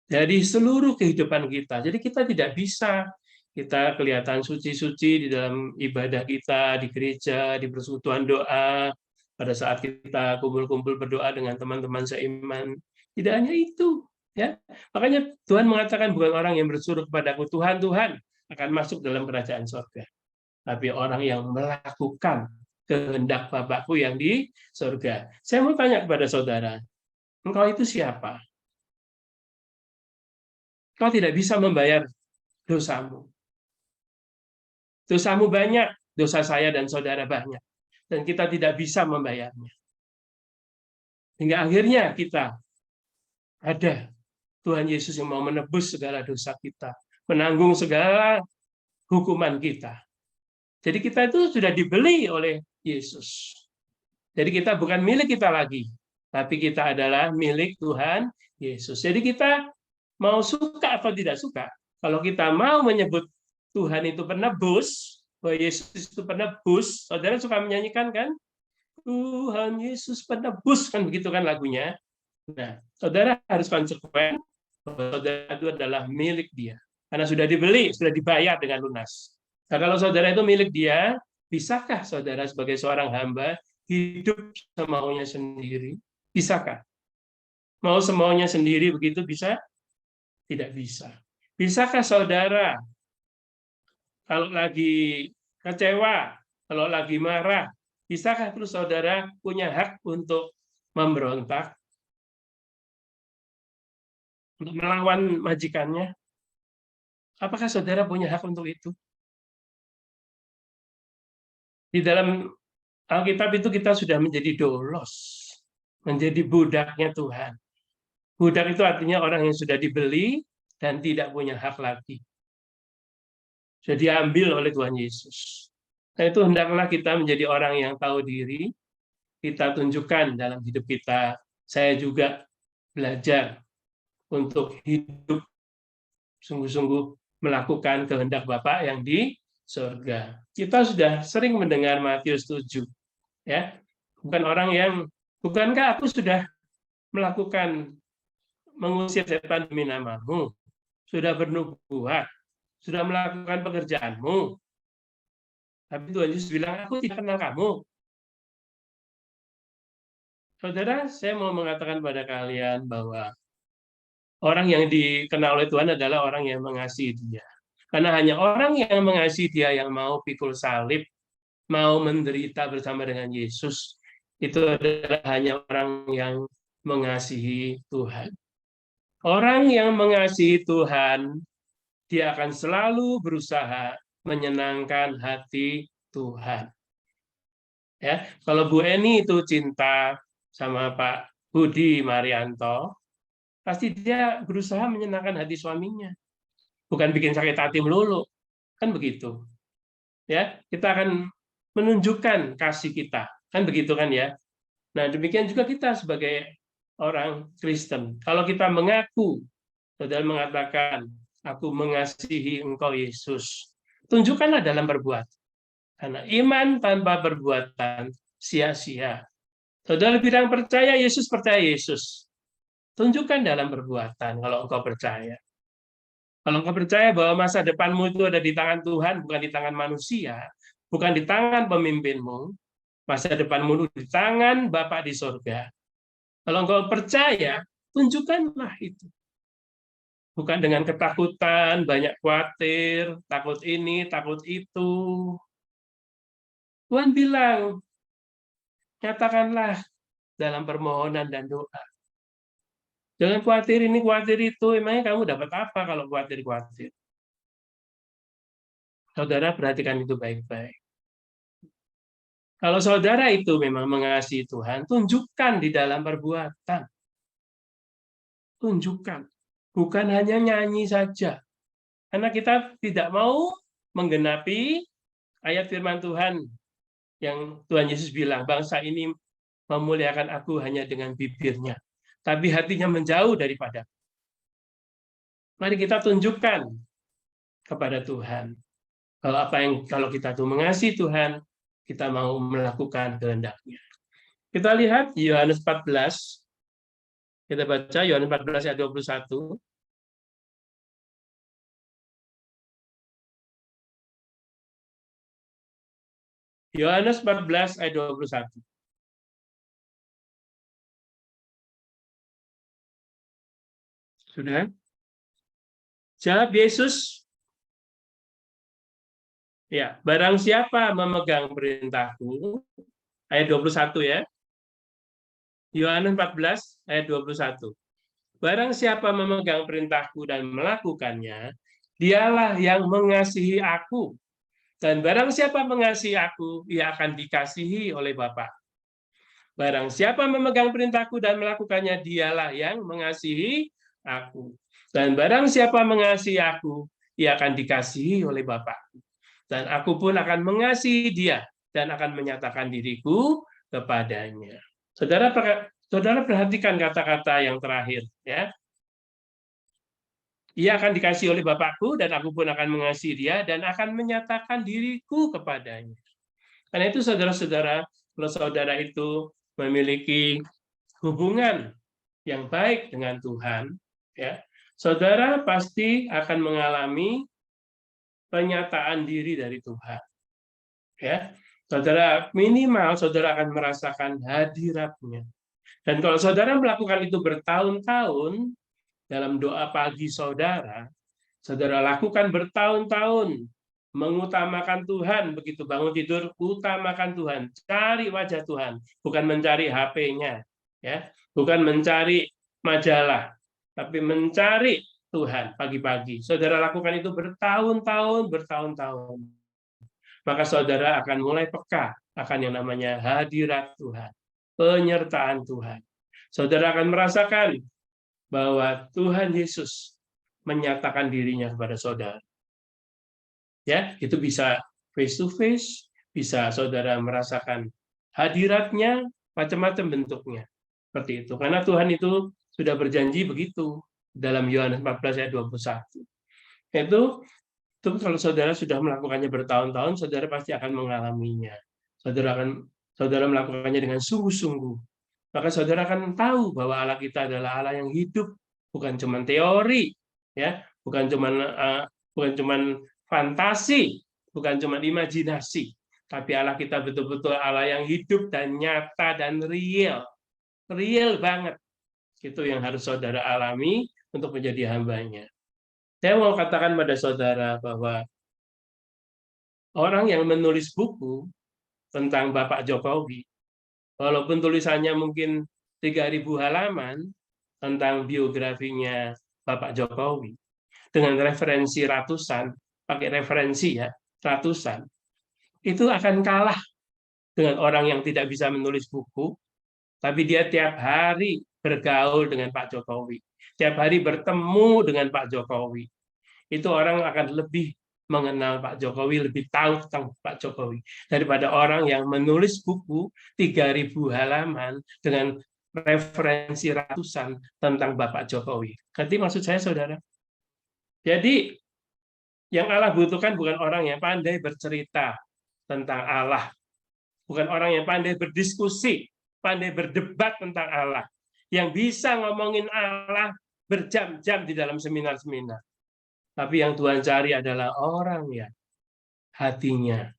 Jadi seluruh kehidupan kita. Jadi kita tidak bisa kita kelihatan suci-suci di dalam ibadah kita, di gereja, di persekutuan doa, pada saat kita kumpul-kumpul berdoa dengan teman-teman seiman. Tidak hanya itu. Ya, makanya Tuhan mengatakan bukan orang yang bersuruh kepadaku, Tuhan, Tuhan, akan masuk dalam kerajaan surga. Tapi orang yang melakukan kehendak Bapakku yang di surga. Saya mau tanya kepada saudara, engkau itu siapa? Kau tidak bisa membayar dosamu. Dosamu banyak, dosa saya dan saudara banyak. Dan kita tidak bisa membayarnya. Hingga akhirnya kita ada Tuhan Yesus yang mau menebus segala dosa kita, menanggung segala hukuman kita. Jadi kita itu sudah dibeli oleh Yesus. Jadi kita bukan milik kita lagi, tapi kita adalah milik Tuhan Yesus. Jadi kita mau suka atau tidak suka, kalau kita mau menyebut Tuhan itu penebus, bahwa Yesus itu penebus, saudara suka menyanyikan kan? Tuhan Yesus penebus, kan begitu kan lagunya. Nah, saudara harus konsekuen bahwa saudara itu adalah milik dia. Karena sudah dibeli, sudah dibayar dengan lunas. Nah, kalau saudara itu milik dia, bisakah saudara sebagai seorang hamba hidup semaunya sendiri? Bisakah? Mau semaunya sendiri begitu bisa? Tidak bisa. Bisakah saudara kalau lagi kecewa, kalau lagi marah, bisakah terus saudara punya hak untuk memberontak? Untuk melawan majikannya? Apakah saudara punya hak untuk itu? Di dalam Alkitab itu kita sudah menjadi dolos, menjadi budaknya Tuhan. Budak itu artinya orang yang sudah dibeli dan tidak punya hak lagi. Sudah diambil oleh Tuhan Yesus. Nah, itu hendaklah kita menjadi orang yang tahu diri, kita tunjukkan dalam hidup kita. Saya juga belajar untuk hidup sungguh-sungguh melakukan kehendak Bapa yang di surga. Kita sudah sering mendengar Matius 7. Ya. Bukankah aku sudah melakukan mengusir setan demi namamu, sudah bernubuat, sudah melakukan pekerjaanmu. Tapi Tuhan Yesus bilang, aku tidak kenal kamu. Saudara, saya mau mengatakan pada kalian bahwa orang yang dikenal oleh Tuhan adalah orang yang mengasihi Dia. Karena hanya orang yang mengasihi Dia yang mau pikul salib, mau menderita bersama dengan Yesus, itu adalah hanya orang yang mengasihi Tuhan. Orang yang mengasihi Tuhan, dia akan selalu berusaha menyenangkan hati Tuhan. Ya, kalau Bu Eni itu cinta sama Pak Budi Marianto, pasti dia berusaha menyenangkan hati suaminya. Bukan bikin sakit hati melulu. Kan begitu. Ya, kita akan menunjukkan kasih kita. Kan begitu kan ya. Nah, demikian juga kita sebagai orang Kristen. Kalau kita mengaku, saudara mengatakan, aku mengasihi engkau Yesus, Tunjukkanlah dalam perbuatan. Karena iman tanpa perbuatan sia-sia. Saudara bilang percaya Yesus, percaya Yesus. Tunjukkan dalam perbuatan kalau engkau percaya. Kalau engkau percaya bahwa masa depanmu itu ada di tangan Tuhan, bukan di tangan manusia, bukan di tangan pemimpinmu, masa depanmu di tangan Bapa di surga. Kalau engkau percaya, tunjukkanlah itu. Bukan dengan ketakutan, banyak khawatir, takut ini, takut itu. Tuhan bilang, nyatakanlah dalam permohonan dan doa. Jangan khawatir ini, khawatir itu. Emangnya kamu dapat apa kalau khawatir-khawatir? Saudara perhatikan itu baik-baik. Kalau saudara itu memang mengasihi Tuhan, tunjukkan di dalam perbuatan. Tunjukkan. Bukan hanya nyanyi saja. Karena kita tidak mau menggenapi ayat firman Tuhan yang Tuhan Yesus bilang, bangsa ini memuliakan aku hanya dengan bibirnya, tapi hatinya menjauh daripada. Mari kita tunjukkan kepada Tuhan. Kalau kita tuh mengasihi Tuhan, kita mau melakukan kehendak-Nya. Kita lihat Yohanes 14. Kita baca Yohanes 14 ayat 21. Yohanes 14 ayat 21. Sudah? Jawab Yesus, ya, barang siapa memegang perintahku, ayat 21 ya. Yohanes 14 ayat 21. Barang siapa memegang perintahku dan melakukannya, dialah yang mengasihi aku. Dan barang siapa mengasihi aku, ia akan dikasihi oleh Bapa. Barang siapa memegang perintahku dan melakukannya, dialah yang mengasihi aku. Dan barang siapa mengasihi aku, ia akan dikasihi oleh Bapa. Dan aku pun akan mengasihi dia dan akan menyatakan diriku kepadanya. Saudara perhatikan kata-kata yang terakhir, ya. Ia akan dikasihi oleh Bapakku dan aku pun akan mengasihi dia dan akan menyatakan diriku kepadanya. Karena itu saudara-saudara, kalau saudara itu memiliki hubungan yang baik dengan Tuhan, ya, saudara pasti akan mengalami penyataan diri dari Tuhan. Ya, saudara minimal saudara akan merasakan hadirat-Nya. Dan kalau saudara melakukan itu bertahun-tahun dalam doa pagi saudara lakukan bertahun-tahun, mengutamakan Tuhan, begitu bangun tidur utamakan Tuhan, cari wajah Tuhan, bukan mencari HP-nya, ya, bukan mencari majalah, tapi mencari Tuhan pagi-pagi. Saudara lakukan itu bertahun-tahun. Maka saudara akan mulai peka akan yang namanya hadirat Tuhan, penyertaan Tuhan. Saudara akan merasakan bahwa Tuhan Yesus menyatakan dirinya kepada saudara. Ya, itu bisa face to face, bisa saudara merasakan hadirat-Nya, macam-macam bentuknya. Seperti itu. Karena Tuhan itu sudah berjanji begitu dalam Yohanes 14 ayat 21. Itu kalau saudara sudah melakukannya bertahun-tahun, saudara pasti akan mengalaminya. Saudara melakukannya dengan sungguh-sungguh. Maka saudara akan tahu bahwa Allah kita adalah Allah yang hidup, bukan cuma teori, ya, bukan cuma fantasi, bukan cuma imajinasi, tapi Allah kita betul-betul Allah yang hidup dan nyata dan real banget. Itu yang harus saudara alami untuk menjadi hamba-Nya. Saya mau katakan pada saudara bahwa orang yang menulis buku tentang Bapak Jokowi, walaupun tulisannya mungkin 3.000 halaman tentang biografinya Bapak Jokowi, dengan referensi ratusan, pakai referensi ya, ratusan, itu akan kalah dengan orang yang tidak bisa menulis buku, tapi dia tiap hari bergaul dengan Pak Jokowi, tiap hari bertemu dengan Pak Jokowi. Itu orang akan lebih mengenal Pak Jokowi, lebih tahu tentang Pak Jokowi daripada orang yang menulis buku 3.000 halaman dengan referensi ratusan tentang Bapak Jokowi. Ngerti maksud saya, saudara? Jadi Yang Allah butuhkan bukan orang yang pandai bercerita tentang Allah, bukan orang yang pandai berdiskusi, pandai berdebat tentang Allah, yang bisa ngomongin Allah berjam-jam di dalam seminar-seminar. Tapi yang Tuhan cari adalah orang yang hatinya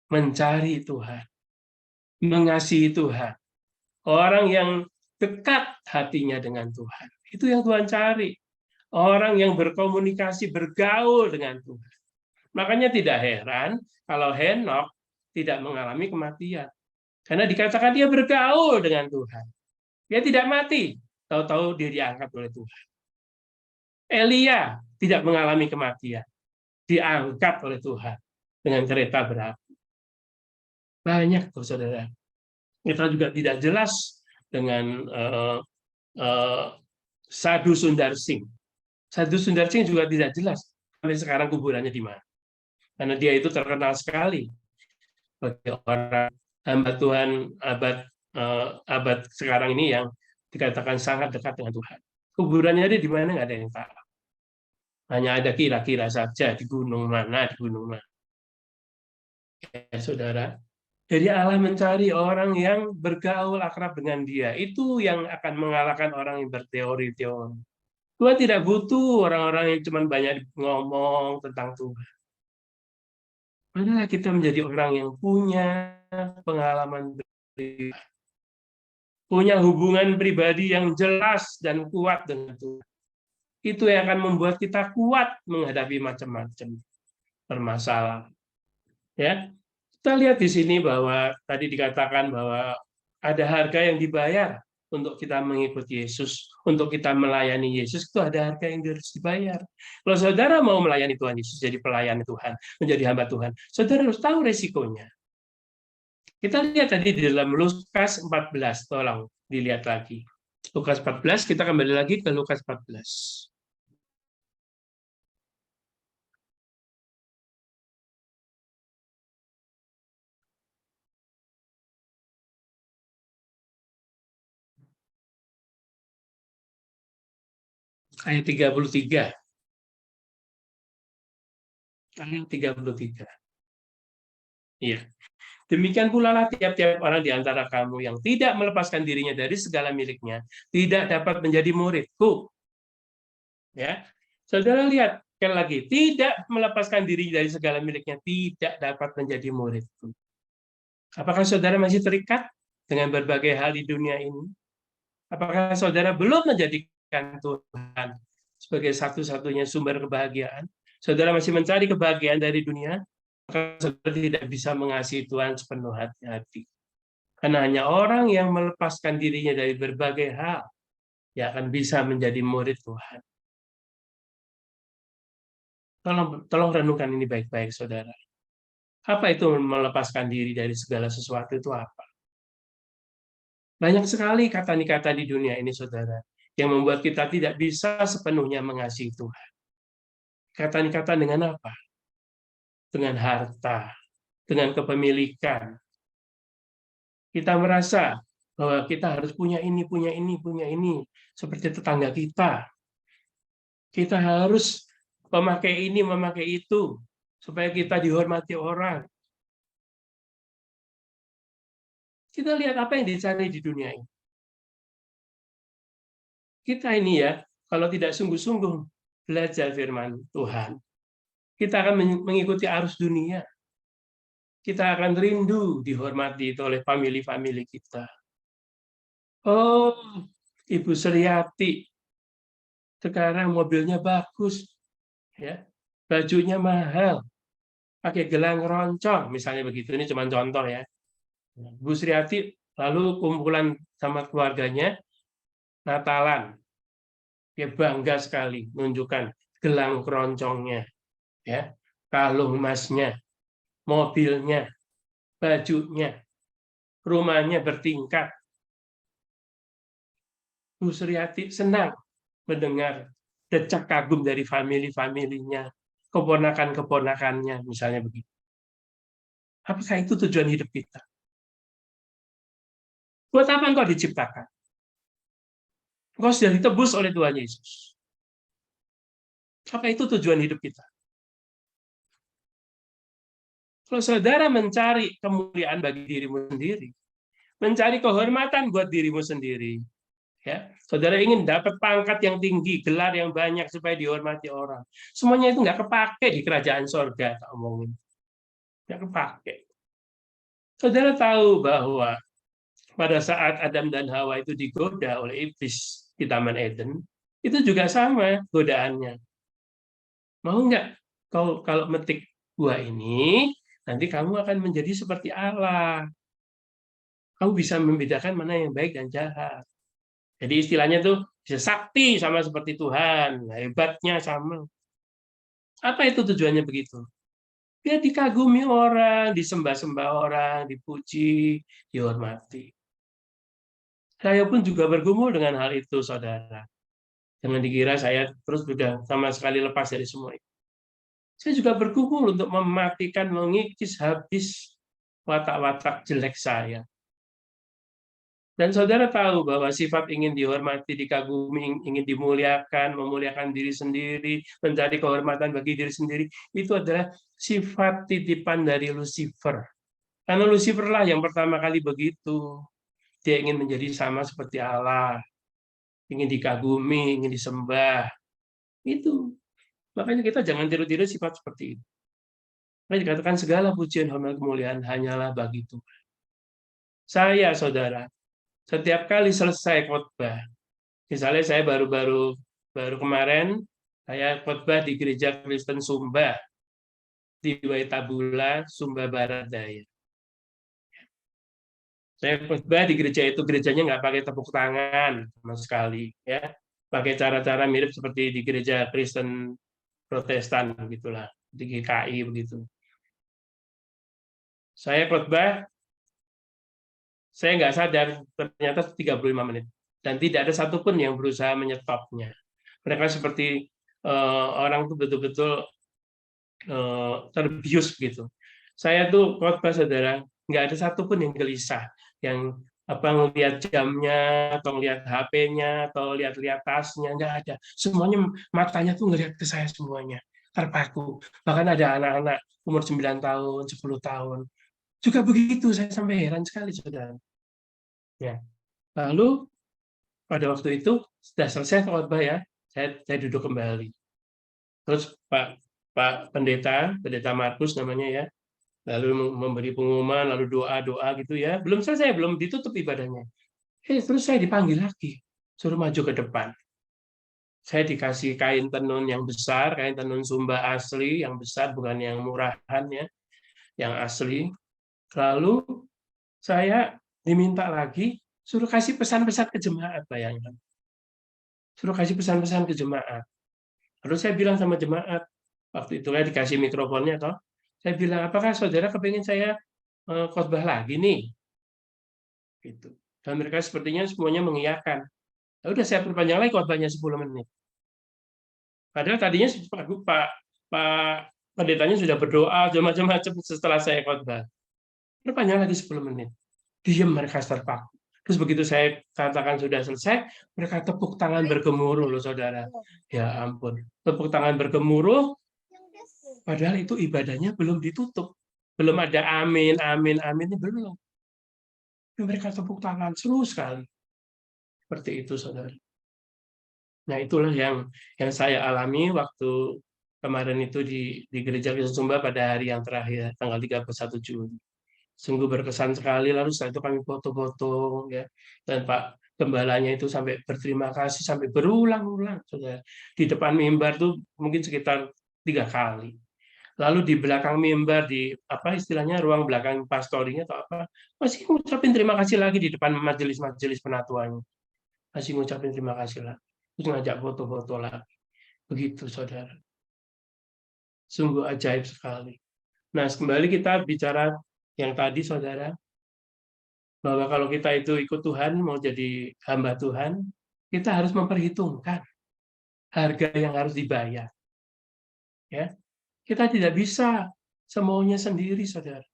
mencari Tuhan, mengasihi Tuhan, orang yang dekat hatinya dengan Tuhan. Itu yang Tuhan cari. Orang yang berkomunikasi, bergaul dengan Tuhan. Makanya tidak heran kalau Henokh tidak mengalami kematian. Karena dikatakan dia bergaul dengan Tuhan. Dia tidak mati, tahu-tahu dia diangkat oleh Tuhan. Elia tidak mengalami kematian, diangkat oleh Tuhan dengan kereta berapi. Banyak, saudara. Kita juga tidak jelas dengan Sadhu Sundar Singh. Sadhu Sundar Singh juga tidak jelas sampai sekarang kuburannya di mana. Karena dia itu terkenal sekali sebagai orang hamba Tuhan abad sekarang ini yang dikatakan sangat dekat dengan Tuhan. Kuburannya dia di mana nggak ada yang tahu. Hanya ada kira-kira saja di gunung mana, di gunung mana. Ya, saudara. Jadi Allah mencari orang yang bergaul akrab dengan dia. Itu yang akan mengalahkan orang yang berteori-teori. Tuhan tidak butuh orang-orang yang cuma banyak ngomong tentang Tuhan. Marilah kita menjadi orang yang punya pengalaman pribadi, punya hubungan pribadi yang jelas dan kuat dengan Tuhan. Itu yang akan membuat kita kuat menghadapi macam-macam permasalahan. Ya, kita lihat di sini bahwa tadi dikatakan bahwa ada harga yang dibayar untuk kita mengikuti Yesus, untuk kita melayani Yesus, itu ada harga yang harus dibayar. Kalau saudara mau melayani Tuhan Yesus, jadi pelayan Tuhan, menjadi hamba Tuhan, saudara harus tahu resikonya. Kita lihat tadi di dalam Lukas 14, tolong dilihat lagi. Lukas 14, kita kembali lagi ke Lukas 14. Ayat 33. Ayat 33. Iya. Demikian pula lah tiap-tiap orang di antara kamu yang tidak melepaskan dirinya dari segala miliknya, tidak dapat menjadi muridku. Ya, saudara lihat sekali lagi, tidak melepaskan diri dari segala miliknya, tidak dapat menjadi muridku. Apakah saudara masih terikat dengan berbagai hal di dunia ini? Apakah saudara belum menjadikan Tuhan sebagai satu-satunya sumber kebahagiaan? Saudara masih mencari kebahagiaan dari dunia? Maka saudara tidak bisa mengasihi Tuhan sepenuh hati. Karena hanya orang yang melepaskan dirinya dari berbagai hal yang akan bisa menjadi murid Tuhan. Tolong renungkan ini baik-baik, saudara. Apa itu melepaskan diri dari segala sesuatu itu apa? Banyak sekali kata-kata di dunia ini, saudara, yang membuat kita tidak bisa sepenuhnya mengasihi Tuhan. Kata-kata dengan apa? Dengan harta, dengan kepemilikan. Kita merasa bahwa kita harus punya ini, punya ini, punya ini. Seperti tetangga kita. Kita harus memakai ini, memakai itu. Supaya kita dihormati orang. Kita lihat apa yang dicari di dunia ini. Kita ini ya, kalau tidak sungguh-sungguh belajar firman Tuhan, kita akan mengikuti arus dunia. Kita akan rindu dihormati oleh famili-famili kita. Oh, Ibu Suryati, sekarang mobilnya bagus, ya, bajunya mahal, pakai gelang roncong, misalnya begitu. Ini cuma contoh ya. Ibu Suryati lalu kumpulan sama keluarganya, Natalan, dia bangga sekali menunjukkan gelang keroncongnya, ya, kalung emasnya, mobilnya, bajunya, rumahnya bertingkat. Bu Suryati senang mendengar decak kagum dari famili-familinya, keponakan-keponakannya, misalnya begitu. Apakah itu tujuan hidup kita? Buat apa engkau diciptakan? Engkau sudah ditebus oleh Tuhan Yesus. Apa itu tujuan hidup kita? Kalau saudara mencari kemuliaan bagi dirimu sendiri, mencari kehormatan buat dirimu sendiri, ya, saudara ingin dapat pangkat yang tinggi, gelar yang banyak supaya dihormati orang, semuanya itu nggak kepake di kerajaan sorga, tak omongin, nggak kepake. Saudara tahu bahwa pada saat Adam dan Hawa itu digoda oleh iblis di Taman Eden, itu juga sama godaannya. Mau nggak kalau metik buah ini, nanti kamu akan menjadi seperti Allah. Kamu bisa membedakan mana yang baik dan jahat. Jadi istilahnya tuh bisa sakti sama seperti Tuhan, hebatnya sama. Apa itu tujuannya begitu? Biar dikagumi orang, disembah-sembah orang, dipuji, dihormati. Saya pun juga bergumul dengan hal itu, saudara. Jangan dikira saya terus sudah sama sekali lepas dari semua itu. Saya juga bergumul untuk mematikan, mengikis habis watak-watak jelek saya. Dan saudara tahu bahwa sifat ingin dihormati, dikagumi, ingin dimuliakan, memuliakan diri sendiri, mencari kehormatan bagi diri sendiri, itu adalah sifat titipan dari Lucifer. Karena Lucifer lah yang pertama kali begitu. Dia ingin menjadi sama seperti Allah, ingin dikagumi, ingin disembah. Itu. Makanya kita jangan tiru-tiru sifat seperti itu. Nah, dikatakan segala pujian, hormat, kemuliaan hanyalah bagi Tuhan. Saya, saudara, setiap kali selesai khotbah, misalnya saya baru kemarin, saya khotbah di Gereja Kristen Sumba, di Waitabula, Sumba Barat Daya. Saya khotbah di gereja itu, gerejanya nggak pakai tepuk tangan sama sekali, ya, pakai cara-cara mirip seperti di gereja Kristen Protestan, begitulah, di GKI begitu. Saya khotbah, saya nggak sadar ternyata 35 menit, dan tidak ada satupun yang berusaha menyetopnya. Mereka seperti orang tuh betul-betul terbius gitu. Saya tuh khotbah, saudara, nggak ada satupun yang gelisah, yang ngelihat jamnya atau ngelihat HP-nya atau lihat-lihat tasnya, nggak ada. Semuanya matanya tuh ngelihat ke saya semuanya, terpaku. Bahkan ada anak-anak umur 9 tahun, 10 tahun. Juga begitu, saya sampai heran sekali, saudara. Ya. Lalu pada waktu itu sudah selesai khotbah, ya, saya duduk kembali. Terus Pak Pendeta Markus namanya, ya, lalu memberi pengumuman, lalu doa gitu, ya. Belum selesai, belum ditutup ibadahnya. Terus saya dipanggil lagi, suruh maju ke depan. Saya dikasih kain tenun yang besar, kain tenun Sumba asli, yang besar, bukan yang murahan, ya, yang asli. Lalu saya diminta lagi, suruh kasih pesan-pesan ke jemaat, bayangkan. Suruh kasih pesan-pesan ke jemaat. Lalu saya bilang sama jemaat, waktu itu saya dikasih mikrofonnya, toh, saya bilang, apakah saudara kepingin saya khotbah lagi nih? Gitu. Dan mereka sepertinya semuanya mengiyakan. Ya udah, saya perpanjang lagi khotbahnya 10 menit. Padahal tadinya Pak pendetanya sudah berdoa macam-macam setelah saya khotbah. Perpanjang lagi 10 menit. Diam mereka terpaku. Terus begitu saya katakan sudah selesai, mereka tepuk tangan bergemuruh, loh, saudara. Ya ampun, tepuk tangan bergemuruh, padahal itu ibadahnya belum ditutup. Belum ada amin, amin, amin, ini belum. Mereka tepuk tangan, seru sekali. Seperti itu, saudara. Nah, itulah yang saya alami waktu kemarin itu di Gereja Kristen Sumba pada hari yang terakhir, tanggal 31 Juli. Sungguh berkesan sekali. Lalu setelah itu kami foto-foto, ya, dan Pak Gembalanya itu sampai berterima kasih sampai berulang-ulang, saudara. Di depan mimbar tuh mungkin sekitar 3 kali. Lalu di belakang mimbar, di istilahnya ruang belakang pastorinya atau apa, masih ngucapin terima kasih lagi di depan majelis-majelis penatuannya. Masih ngucapin terima kasih lagi. Terus ngajak foto-foto lagi. Begitu, saudara. Sungguh ajaib sekali. Nah, kembali kita bicara yang tadi, saudara, bahwa kalau kita itu ikut Tuhan, mau jadi hamba Tuhan, kita harus memperhitungkan harga yang harus dibayar. Ya, kita tidak bisa semaunya sendiri, saudara.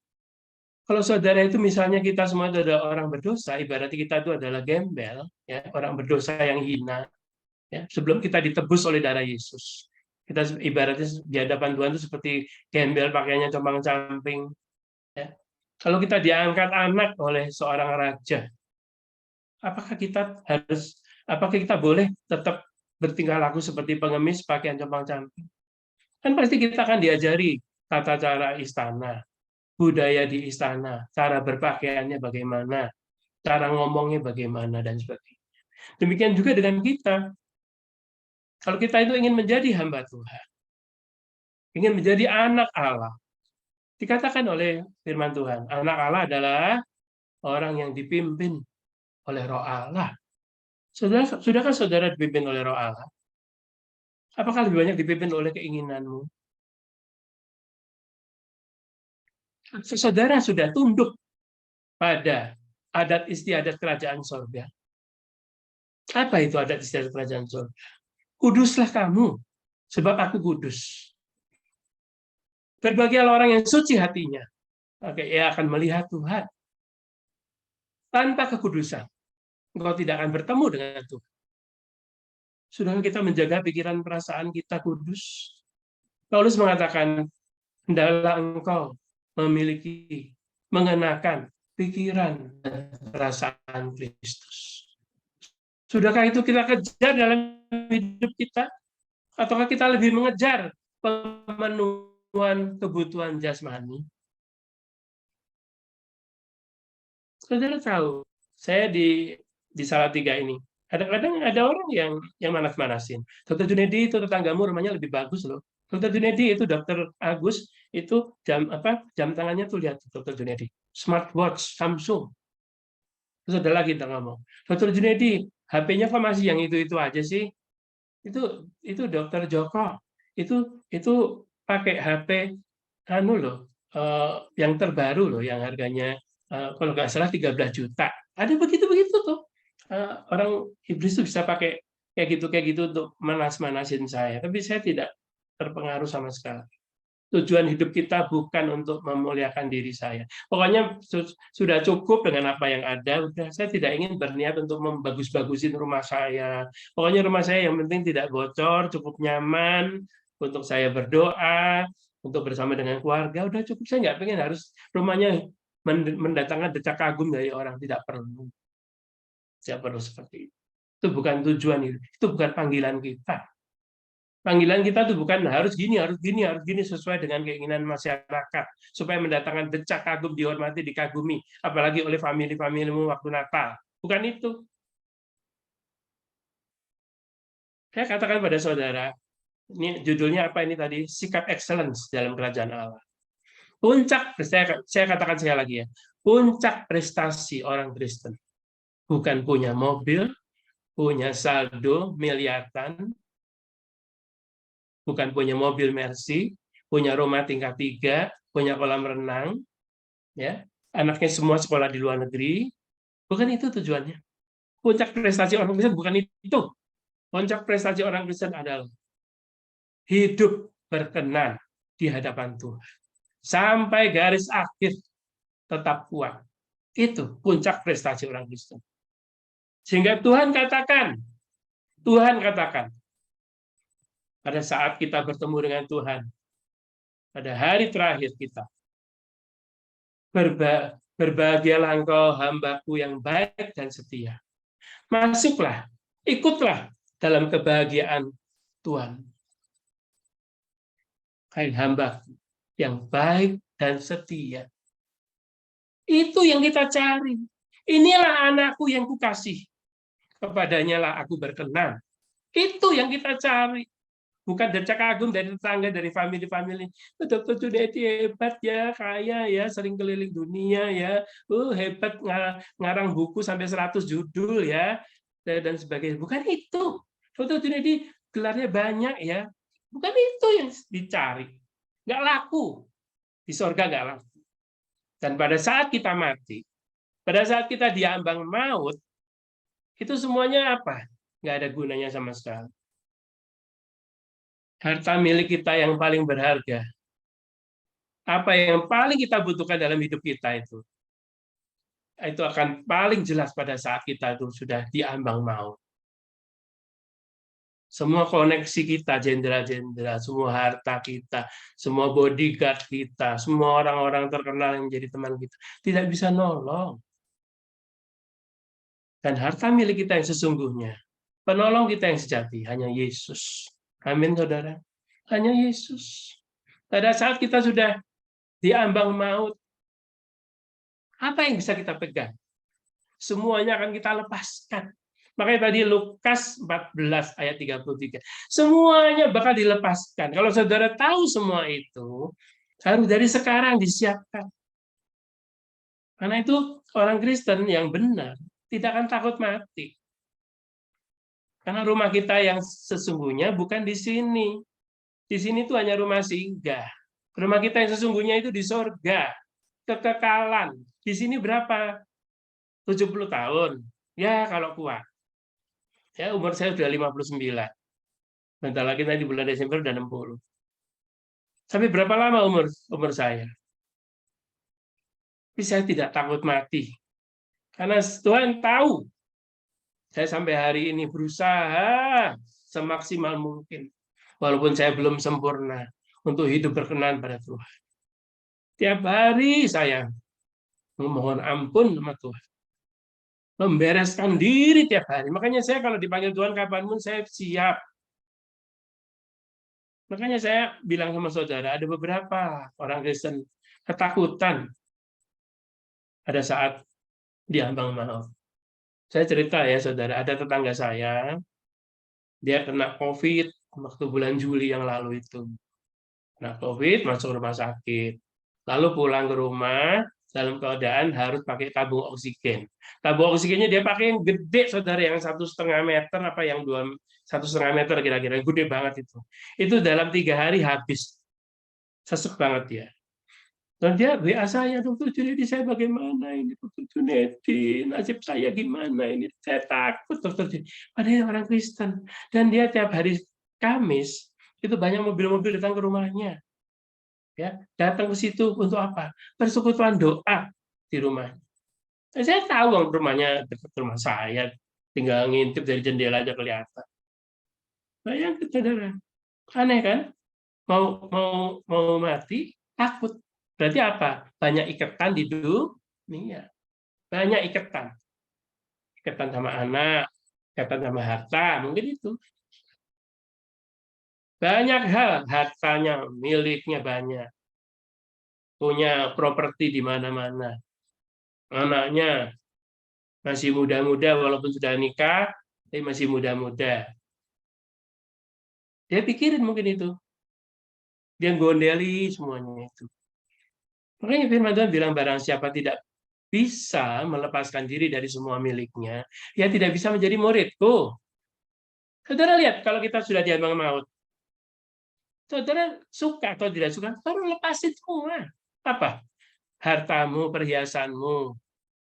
Kalau saudara itu misalnya kita semua itu adalah orang berdosa, ibaratnya kita itu adalah gembel, ya, orang berdosa yang hina, ya, sebelum kita ditebus oleh darah Yesus. Kita ibaratnya di hadapan Tuhan itu seperti gembel, pakaiannya compang-camping, Ya. Kalau kita diangkat anak oleh seorang raja, apakah kita boleh tetap bertingkah laku seperti pengemis, pakaian compang-camping? Kan pasti kita akan diajari tata cara istana, budaya di istana, cara berpakaiannya bagaimana, cara ngomongnya bagaimana, dan sebagainya. Demikian juga dengan kita. Kalau kita itu ingin menjadi hamba Tuhan, ingin menjadi anak Allah, dikatakan oleh firman Tuhan, anak Allah adalah orang yang dipimpin oleh Roh Allah. Sudahkah saudara dipimpin oleh Roh Allah? Apakah lebih banyak dipimpin oleh keinginanmu? Saudara sudah tunduk pada adat istiadat kerajaan sorga. Apa itu adat istiadat kerajaan sorga? Kuduslah kamu, sebab aku kudus. Berbahagialah orang yang suci hatinya, maka ia akan melihat Tuhan. Tanpa kekudusan, engkau tidak akan bertemu dengan Tuhan. Sudahkah kita menjaga pikiran perasaan kita kudus? Paulus mengatakan, hendaklah engkau memiliki, mengenakan pikiran dan perasaan Kristus. Sudahkah itu kita kejar dalam hidup kita? Ataukah kita lebih mengejar pemenuhan kebutuhan jasmani? Saudara tahu, saya di Salatiga ini, kadang-kadang ada orang yang manas-manasin. Dokter Junedi itu tetanggamu rumahnya lebih bagus loh. Dokter Junedi itu Dokter Agus itu jam tangannya tuh lihat Dokter Junedi, smartwatch Samsung. Terus ada lagi kita ngomong, Dokter Junedi HP-nya kok masih yang itu aja sih? Itu Dokter Joko itu pakai HP yang terbaru loh, yang harganya kalau nggak salah 13 juta. Ada begitu tuh. Orang iblis tuh bisa pakai kayak gitu untuk manas-manasin saya. Tapi saya tidak terpengaruh sama sekali. Tujuan hidup kita bukan untuk memuliakan diri saya. Pokoknya sudah cukup dengan apa yang ada. Udah, saya tidak ingin berniat untuk membagus-bagusin rumah saya. Pokoknya rumah saya yang penting tidak bocor, cukup nyaman untuk saya berdoa, untuk bersama dengan keluarga. Udah cukup. Saya nggak pengen harus rumahnya mendatangkan decak kagum dari orang. Tidak perlu. Tidak perlu seperti itu. Itu bukan tujuan itu. Itu bukan panggilan kita. Panggilan kita tuh bukan harus gini sesuai dengan keinginan masyarakat supaya mendatangkan decak kagum, dihormati, dikagumi, apalagi oleh famili-familimu waktu Natal. Bukan itu. Saya katakan pada saudara, ini judulnya apa ini tadi? Sikap excellence dalam kerajaan Allah. Puncak, saya katakan sekali lagi ya, puncak prestasi orang Kristen bukan punya mobil, punya saldo miliaran, bukan punya mobil Mercy, punya rumah tingkat 3, punya kolam renang, ya, anaknya semua sekolah di luar negeri, bukan itu tujuannya. Puncak prestasi orang Kristen bukan itu. Puncak prestasi orang Kristen adalah hidup berkenan di hadapan Tuhan. Sampai garis akhir tetap kuat. Itu puncak prestasi orang Kristen. Sehingga Tuhan katakan, pada saat kita bertemu dengan Tuhan, pada hari terakhir kita, berbahagialah engkau hambaku yang baik dan setia. Masuklah, ikutlah dalam kebahagiaan Tuhan. Hai hambaku yang baik dan setia. Itu yang kita cari. Inilah anakku yang kukasih. Kepadanya lah aku berkenan. Itu yang kita cari. Bukan decak kagum dari tetangga, dari famili-famili. Dokter Junedi hebat ya, kaya ya, sering keliling dunia ya. Hebat ngarang buku sampai 100 judul ya, dan sebagainya. Bukan itu. Dokter Junedi gelarnya banyak ya. Bukan itu yang dicari. Nggak laku. Di sorga nggak laku. Dan pada saat kita mati, pada saat kita diambang maut, itu semuanya apa? Nggak ada gunanya sama sekali. Harta milik kita yang paling berharga, apa yang paling kita butuhkan dalam hidup kita itu akan paling jelas pada saat kita itu sudah diambang maut. Semua koneksi kita, jenderal-jenderal, semua harta kita, semua bodyguard kita, semua orang-orang terkenal yang menjadi teman kita, tidak bisa nolong. Dan harta milik kita yang sesungguhnya, penolong kita yang sejati, hanya Yesus. Amin, saudara. Hanya Yesus. Pada saat kita sudah diambang maut, apa yang bisa kita pegang? Semuanya akan kita lepaskan. Makanya tadi Lukas 14 ayat 33. Semuanya bakal dilepaskan. Kalau saudara tahu semua itu, harus dari sekarang disiapkan. Karena itu orang Kristen yang benar tidak akan takut mati. Karena rumah kita yang sesungguhnya bukan di sini. Di sini itu hanya rumah singgah. Rumah kita yang sesungguhnya itu di sorga. Kekekalan. Di sini berapa? 70 tahun. Ya kalau kuat. Ya, umur saya sudah 59. Bentar lagi nanti bulan Desember udah 60. Sampai berapa lama umur saya? Tapi saya tidak takut mati. Karena Tuhan tahu. Saya sampai hari ini berusaha semaksimal mungkin. Walaupun saya belum sempurna untuk hidup berkenan pada Tuhan. Tiap hari saya memohon ampun sama Tuhan. Membereskan diri tiap hari. Makanya saya kalau dipanggil Tuhan kapanpun saya siap. Makanya saya bilang sama saudara, ada beberapa orang Kristen ketakutan pada saat diambang maut. Saya cerita ya saudara, ada tetangga saya, dia kena COVID waktu bulan Juli yang lalu itu. Kena COVID, masuk rumah sakit. Lalu pulang ke rumah, dalam keadaan harus pakai tabung oksigen. Tabung oksigennya dia pakai yang gede, saudara, yang 1,5 meter apa yang 1,5 meter kira-kira, gede banget itu. Itu dalam 3 hari habis, sesek banget dia. Dan dia WA saya, Dokter Junedi, saya bagaimana ini, Dokter Junedi, nasib saya gimana ini? Saya takut, Dokter Junedi. Padahal orang Kristen, dan dia tiap hari Kamis itu banyak mobil-mobil datang ke rumahnya. Ya, datang ke situ untuk apa? Persekutuan doa di rumah. Saya tahu rumahnya dekat rumah saya, tinggal ngintip dari jendela aja kelihatan. Bayangkan saudara, aneh kan? Mau mati takut. Berarti apa? Banyak ikatan di dunia. Banyak ikatan. Ikatan sama anak, ikatan sama harta, mungkin itu. Banyak hal, hartanya, miliknya banyak. Punya properti di mana-mana. Anaknya masih muda-muda, walaupun sudah nikah, tapi masih muda-muda. Dia pikirin mungkin itu. Dia gondeli semuanya itu. Makanya firman Tuhan bilang, barang siapa tidak bisa melepaskan diri dari semua miliknya, dia tidak bisa menjadi muridku. Saudara lihat, kalau kita sudah diambang maut, saudara suka atau tidak suka, saudara lepasin semua. Apa? Hartamu, perhiasanmu,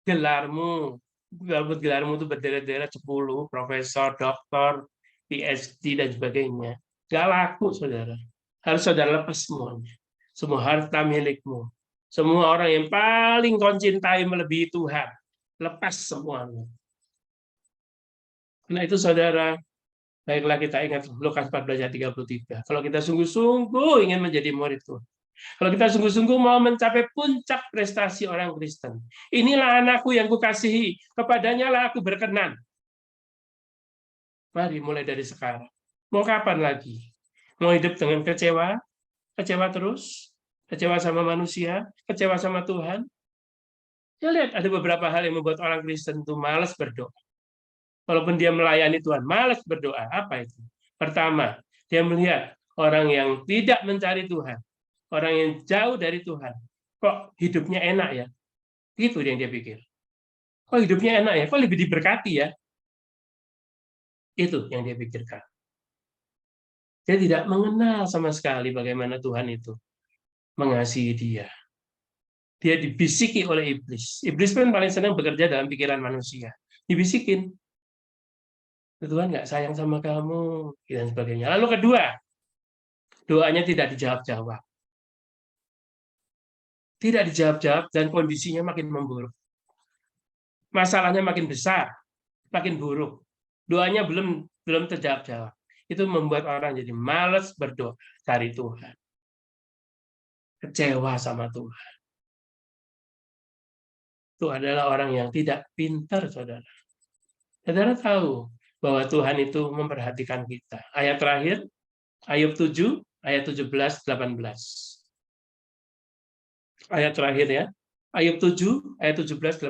gelarmu, walaupun gelarmu itu berderet-deret 10, profesor, doktor, PhD, dan sebagainya. Nggak laku, saudara. Harus saudara lepas semuanya. Semua harta milikmu. Semua orang yang paling kau cintai melebihi Tuhan. Lepas semuanya. Karena itu, saudara, baiklah kita ingat Lukas 14 ayat 33. Kalau kita sungguh-sungguh ingin menjadi murid Tuhan, kalau kita sungguh-sungguh mau mencapai puncak prestasi orang Kristen, inilah anakku yang kukasihi, kepadanya lah aku berkenan. Mari mulai dari sekarang. Mau kapan lagi? Mau hidup dengan kecewa? Kecewa terus? Kecewa sama manusia? Kecewa sama Tuhan? Ya lihat, ada beberapa hal yang membuat orang Kristen itu malas berdoa. Walaupun dia melayani Tuhan, malas berdoa. Apa itu? Pertama, dia melihat orang yang tidak mencari Tuhan, orang yang jauh dari Tuhan, kok hidupnya enak ya? Itu yang dia pikir. Kok hidupnya enak ya? Kok lebih diberkati ya? Itu yang dia pikirkan. Dia tidak mengenal sama sekali bagaimana Tuhan itu mengasihi dia. Dia dibisiki oleh iblis. Iblis pun paling senang bekerja dalam pikiran manusia. Dibisikin. Tuhan nggak sayang sama kamu, dan sebagainya. Lalu kedua, doanya tidak dijawab-jawab. Tidak dijawab-jawab dan kondisinya makin memburuk. Masalahnya makin besar, makin buruk. Doanya belum terjawab-jawab. itu membuat orang jadi malas berdoa cari Tuhan. Kecewa sama Tuhan. Itu adalah orang yang tidak pintar, saudara. Saudara tahu bahwa Tuhan itu memperhatikan kita. Ayat terakhir, Ayub 7, ayat 17-18. Ayat terakhir ya, Ayub 7, ayat 17-18.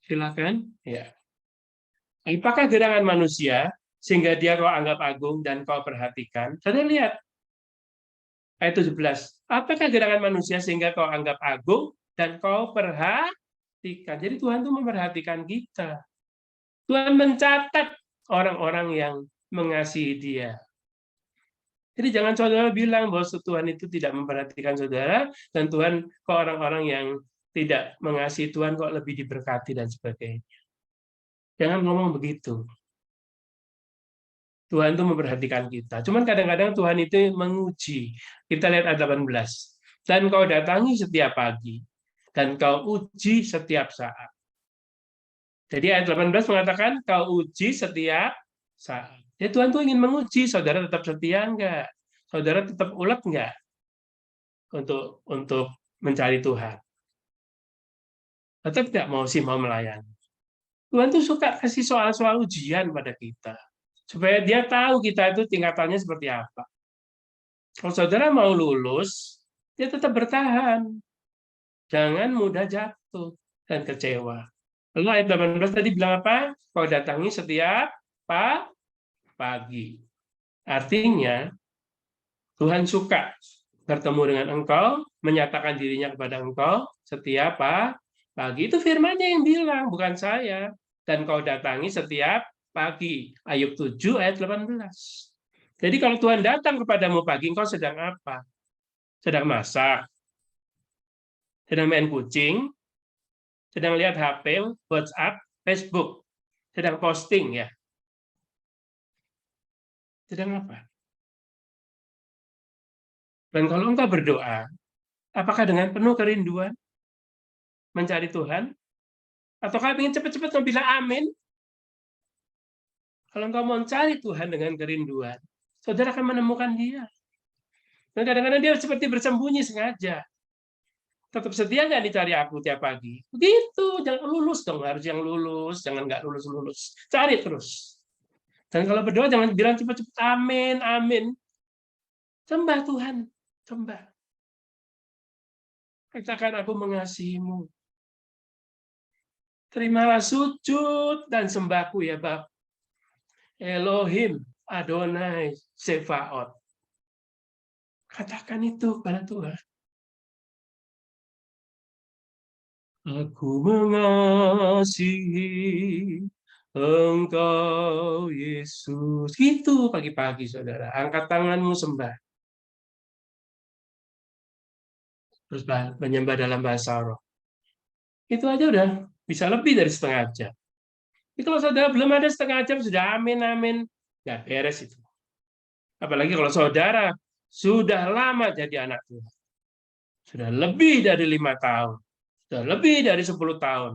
Silakan. Ya. Apakah gerangan manusia sehingga dia kau anggap agung dan kau perhatikan? Saudara lihat ayat 17. Apakah gerangan manusia sehingga kau anggap agung dan kau perhatikan? Jadi Tuhan itu memperhatikan kita. Tuhan mencatat orang-orang yang mengasihi Dia. Jadi jangan saudara bilang bahwa Tuhan itu tidak memperhatikan saudara dan Tuhan kok orang-orang yang tidak mengasihi Tuhan kok lebih diberkati dan sebagainya. Jangan ngomong begitu. Tuhan itu memperhatikan kita. Cuman kadang-kadang Tuhan itu menguji. Kita lihat ayat 18. Dan kau datangi setiap pagi, dan kau uji setiap saat. Jadi ayat 18 mengatakan kau uji setiap saat. Ya Tuhan tuh ingin menguji, saudara tetap setia enggak? Saudara tetap ulet enggak? Untuk mencari Tuhan. Tetap tidak mau melayani. Tuhan tuh suka kasih soal-soal ujian pada kita. Supaya dia tahu kita itu tingkatannya seperti apa. Kalau saudara mau lulus, dia tetap bertahan. Jangan mudah jatuh dan kecewa. Lalu ayat 18 tadi bilang apa? Kau datangi setiap pagi. Artinya, Tuhan suka bertemu dengan engkau, menyatakan dirinya kepada engkau setiap pagi. Itu firman-Nya yang bilang, bukan saya. Dan kau datangi setiap pagi. Ayub 7 ayat 18. Jadi kalau Tuhan datang kepadamu pagi, engkau sedang apa? Sedang masak? Sedang main kucing? Sedang lihat HP, WhatsApp, Facebook? Sedang posting ya? Sedang apa? Dan kalau engkau berdoa, apakah dengan penuh kerinduan mencari Tuhan? Ataukah ingin cepat-cepat mau bilang amin? Kalau engkau mau mencari Tuhan dengan kerinduan, saudara akan menemukan Dia. Dan kadang-kadang dia seperti bersembunyi sengaja. Tetap setia nggak dicari aku tiap pagi? Begitu, jangan lulus dong, harus yang lulus, jangan nggak lulus-lulus. Cari terus. Dan kalau berdoa jangan bilang cepat-cepat amin, amin. Sembah Tuhan, sembah. Katakan aku mengasihimu. Terimalah sujud dan sembahku ya Bapa. Elohim Adonai Sefaot. Katakan itu kepada Tuhan. Aku mengasihi Engkau Yesus. Itu pagi-pagi saudara. Angkat tanganmu sembah. Terus menyembah dalam bahasa roh. Itu aja udah bisa lebih dari setengah jam. Itu kalau saudara belum ada setengah jam sudah amin amin, nggak beres itu. Apalagi kalau saudara sudah lama jadi anak Tuhan, sudah lebih dari 5 tahun, sudah lebih dari 10 tahun,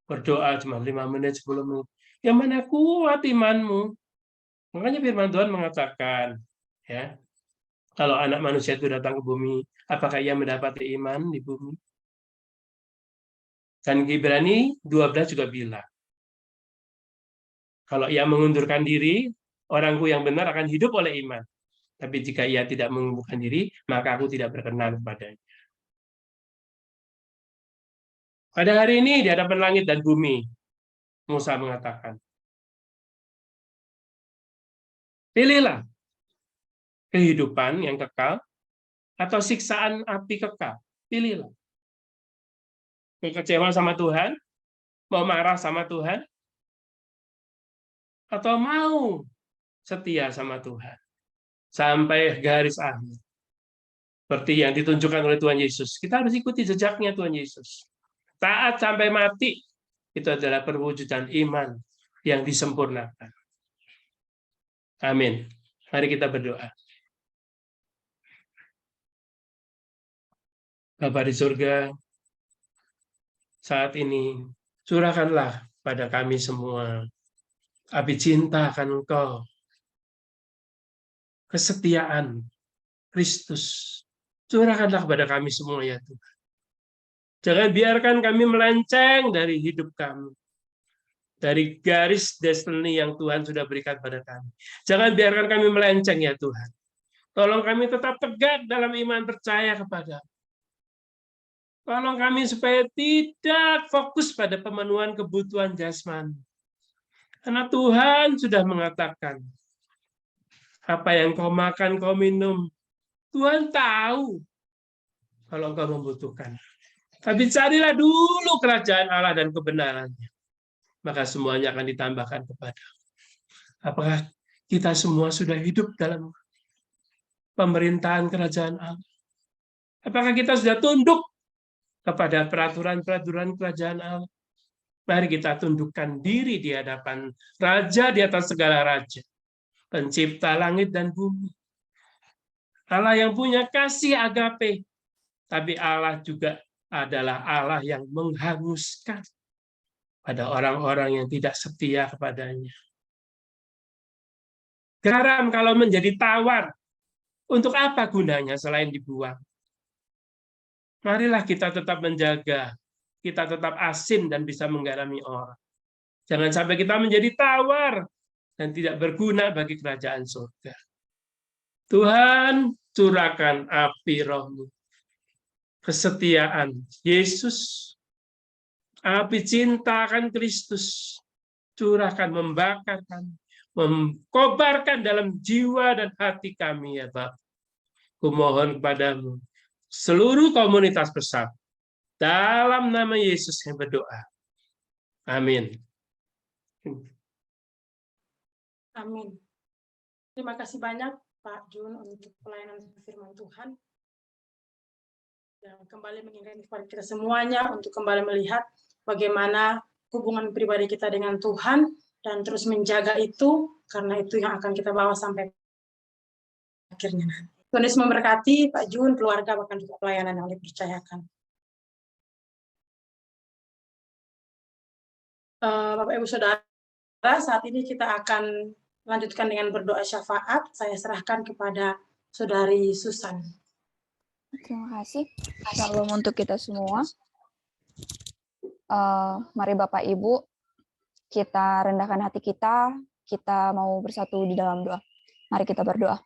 berdoa cuma 5 menit, 10 menit. Yang mana kuat imanmu? Makanya firman Tuhan mengatakan, ya, kalau anak manusia itu datang ke bumi, apakah ia mendapati iman di bumi? Dan Ibrani 12 juga bilang, kalau ia mengundurkan diri, orangku yang benar akan hidup oleh iman. Tapi jika ia tidak mengundurkan diri, maka aku tidak berkenan kepadanya. Pada hari ini, di hadapan langit dan bumi, Musa mengatakan, pilihlah kehidupan yang kekal atau siksaan api kekal. Pilihlah. Mau kecewa sama Tuhan? Mau marah sama Tuhan? Atau mau setia sama Tuhan? Sampai garis akhir. Seperti yang ditunjukkan oleh Tuhan Yesus. Kita harus ikuti jejaknya Tuhan Yesus. Taat sampai mati. Itu adalah perwujudan iman yang disempurnakan. Amin. Mari kita berdoa. Bapa di surga, saat ini curahkanlah pada kami semua api cinta akan Engkau, kesetiaan Kristus. Curahkanlah kepada kami semua ya Tuhan. Jangan biarkan kami melenceng dari hidup kami, dari garis destiny yang Tuhan sudah berikan pada kami. Jangan biarkan kami melenceng ya Tuhan. Tolong kami tetap tegak dalam iman percaya kepada. Tolong kami supaya tidak fokus pada pemenuhan kebutuhan jasmani. Karena Tuhan sudah mengatakan, apa yang kau makan, kau minum, Tuhan tahu kalau engkau membutuhkan. Tapi carilah dulu kerajaan Allah dan kebenarannya. Maka semuanya akan ditambahkan kepada. Apakah kita semua sudah hidup dalam pemerintahan kerajaan Allah? Apakah kita sudah tunduk kepada peraturan-peraturan kerajaan Allah? Mari kita tundukkan diri di hadapan Raja di atas segala raja, Pencipta langit dan bumi. Allah yang punya kasih agape, tapi Allah juga adalah Allah yang menghanguskan pada orang-orang yang tidak setia kepadanya. Garam kalau menjadi tawar, untuk apa gunanya selain dibuang? Marilah kita tetap menjaga, kita tetap asin dan bisa menggarami orang. Jangan sampai kita menjadi tawar dan tidak berguna bagi kerajaan surga. Tuhan, curahkan api roh-Mu, kesetiaan Yesus, api cinta akan Kristus, curahkan, membakar kami, mengkobarkan dalam jiwa dan hati kami ya Bapa. Kumohon kepadamu, seluruh komunitas bersatu, dalam nama Yesus yang berdoa. Amin. Amin. Terima kasih banyak Pak Jun untuk pelayanan firman Tuhan. Dan kembali mengingatkan kepada kita semuanya untuk kembali melihat bagaimana hubungan pribadi kita dengan Tuhan dan terus menjaga itu, karena itu yang akan kita bawa sampai akhirnya nanti. Tuhan Yesus memberkati Pak Jun, keluarga, bahkan juga pelayanan yang dipercayakan. Bapak Ibu Saudara, saat ini kita akan lanjutkan dengan berdoa syafaat. Saya serahkan kepada Saudari Susan. Terima kasih. Shalom untuk kita semua. Mari Bapak Ibu, kita rendahkan hati kita mau bersatu di dalam doa. Mari kita berdoa.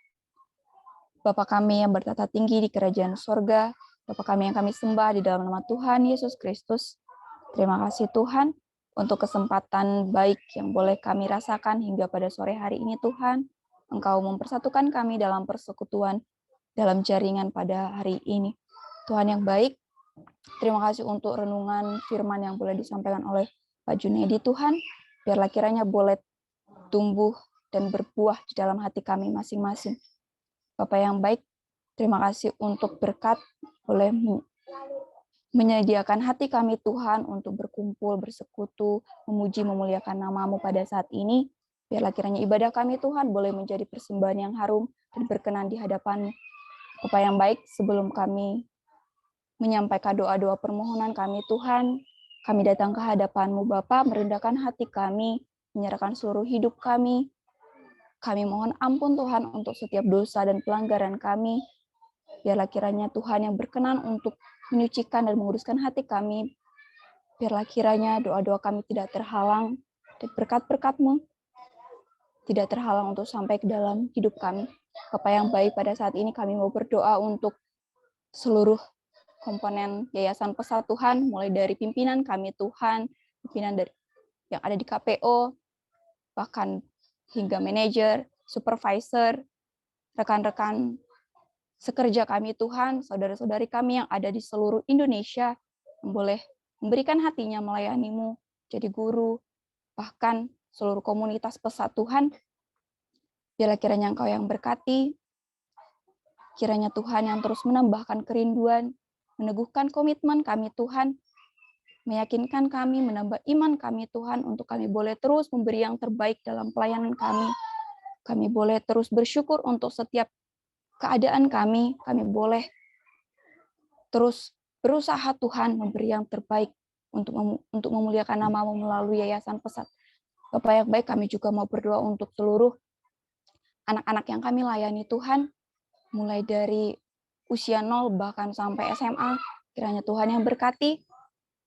Bapa kami yang bertata tinggi di kerajaan sorga, Bapa kami yang kami sembah di dalam nama Tuhan Yesus Kristus. Terima kasih Tuhan untuk kesempatan baik yang boleh kami rasakan hingga pada sore hari ini Tuhan. Engkau mempersatukan kami dalam persekutuan, dalam jaringan pada hari ini. Tuhan yang baik, terima kasih untuk renungan firman yang boleh disampaikan oleh Pak Junedi Tuhan. Biarlah kiranya boleh tumbuh dan berbuah di dalam hati kami masing-masing. Bapak yang baik, terima kasih untuk berkat boleh menyediakan hati kami Tuhan untuk berkumpul, bersekutu, memuji, memuliakan nama-Mu pada saat ini. Biarlah kiranya ibadah kami Tuhan boleh menjadi persembahan yang harum dan berkenan di hadapan-Mu. Bapak yang baik, sebelum kami menyampaikan doa-doa permohonan kami Tuhan, kami datang ke hadapan-Mu Bapa, merendahkan hati kami, menyerahkan seluruh hidup kami. Kami mohon ampun Tuhan untuk setiap dosa dan pelanggaran kami. Biarlah kiranya Tuhan yang berkenan untuk menyucikan dan menguduskan hati kami. Biarlah kiranya doa-doa kami tidak terhalang dan berkat-berkat-Mu tidak terhalang untuk sampai ke dalam hidup kami. Bapa yang baik, pada saat ini kami mau berdoa untuk seluruh komponen Yayasan Persatuan, mulai dari pimpinan kami Tuhan, pimpinan dari yang ada di KPO, bahkan hingga manajer, supervisor, rekan-rekan sekerja kami Tuhan, saudara-saudari kami yang ada di seluruh Indonesia, yang boleh memberikan hatinya melayani-Mu, jadi guru, bahkan seluruh komunitas Persatuan. Biarlah kiranya Engkau yang berkati, kiranya Tuhan yang terus menambahkan kerinduan, meneguhkan komitmen kami Tuhan, meyakinkan kami, menambah iman kami Tuhan, untuk kami boleh terus memberi yang terbaik dalam pelayanan kami. Kami boleh terus bersyukur untuk setiap keadaan kami boleh terus berusaha Tuhan memberi yang terbaik untuk memuliakan nama-Mu melalui Yayasan Pesat. Bapak yang baik, kami juga mau berdoa untuk seluruh anak-anak yang kami layani Tuhan, mulai dari usia 0 bahkan sampai SMA, kiranya Tuhan yang berkati,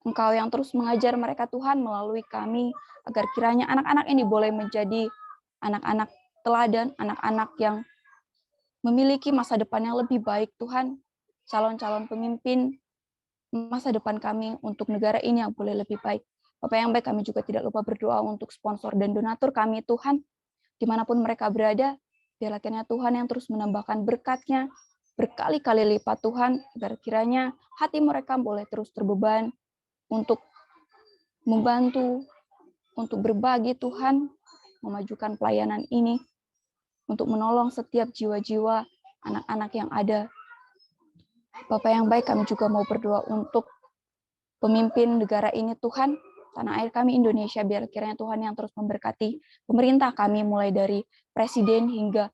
Engkau yang terus mengajar mereka Tuhan melalui kami, agar kiranya anak-anak ini boleh menjadi anak-anak teladan, anak-anak yang memiliki masa depan yang lebih baik Tuhan, calon-calon pemimpin masa depan kami untuk negara ini yang boleh lebih baik. Bapak yang baik, kami juga tidak lupa berdoa untuk sponsor dan donatur kami Tuhan, dimanapun mereka berada, biarlah kiranya Tuhan yang terus menambahkan berkat-Nya, berkali-kali lipat Tuhan, agar kiranya hati mereka boleh terus terbeban untuk membantu, untuk berbagi Tuhan, memajukan pelayanan ini, untuk menolong setiap jiwa-jiwa anak-anak yang ada. Bapak yang baik, kami juga mau berdoa untuk pemimpin negara ini Tuhan, tanah air kami Indonesia, biar kiranya Tuhan yang terus memberkati pemerintah kami, mulai dari presiden hingga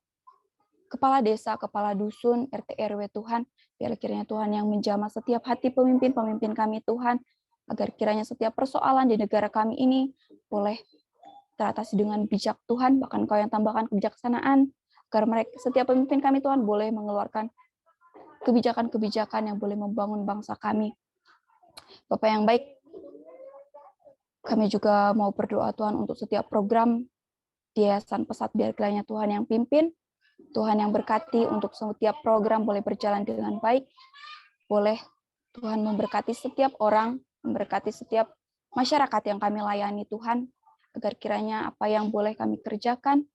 kepala desa, kepala dusun, RT RW Tuhan, biar kiranya Tuhan yang menjamah setiap hati pemimpin-pemimpin kami Tuhan, agar kiranya setiap persoalan di negara kami ini boleh teratasi dengan bijak Tuhan, bahkan Kau yang tambahkan kebijaksanaan, agar mereka setiap pemimpin kami Tuhan boleh mengeluarkan kebijakan-kebijakan yang boleh membangun bangsa kami. Bapak yang baik, kami juga mau berdoa Tuhan untuk setiap program di Yayasan Pesat, biar kiranya Tuhan yang pimpin, Tuhan yang berkati untuk setiap program boleh berjalan dengan baik, boleh Tuhan memberkati setiap orang, memberkati setiap masyarakat yang kami layani Tuhan, agar kiranya apa yang boleh kami kerjakan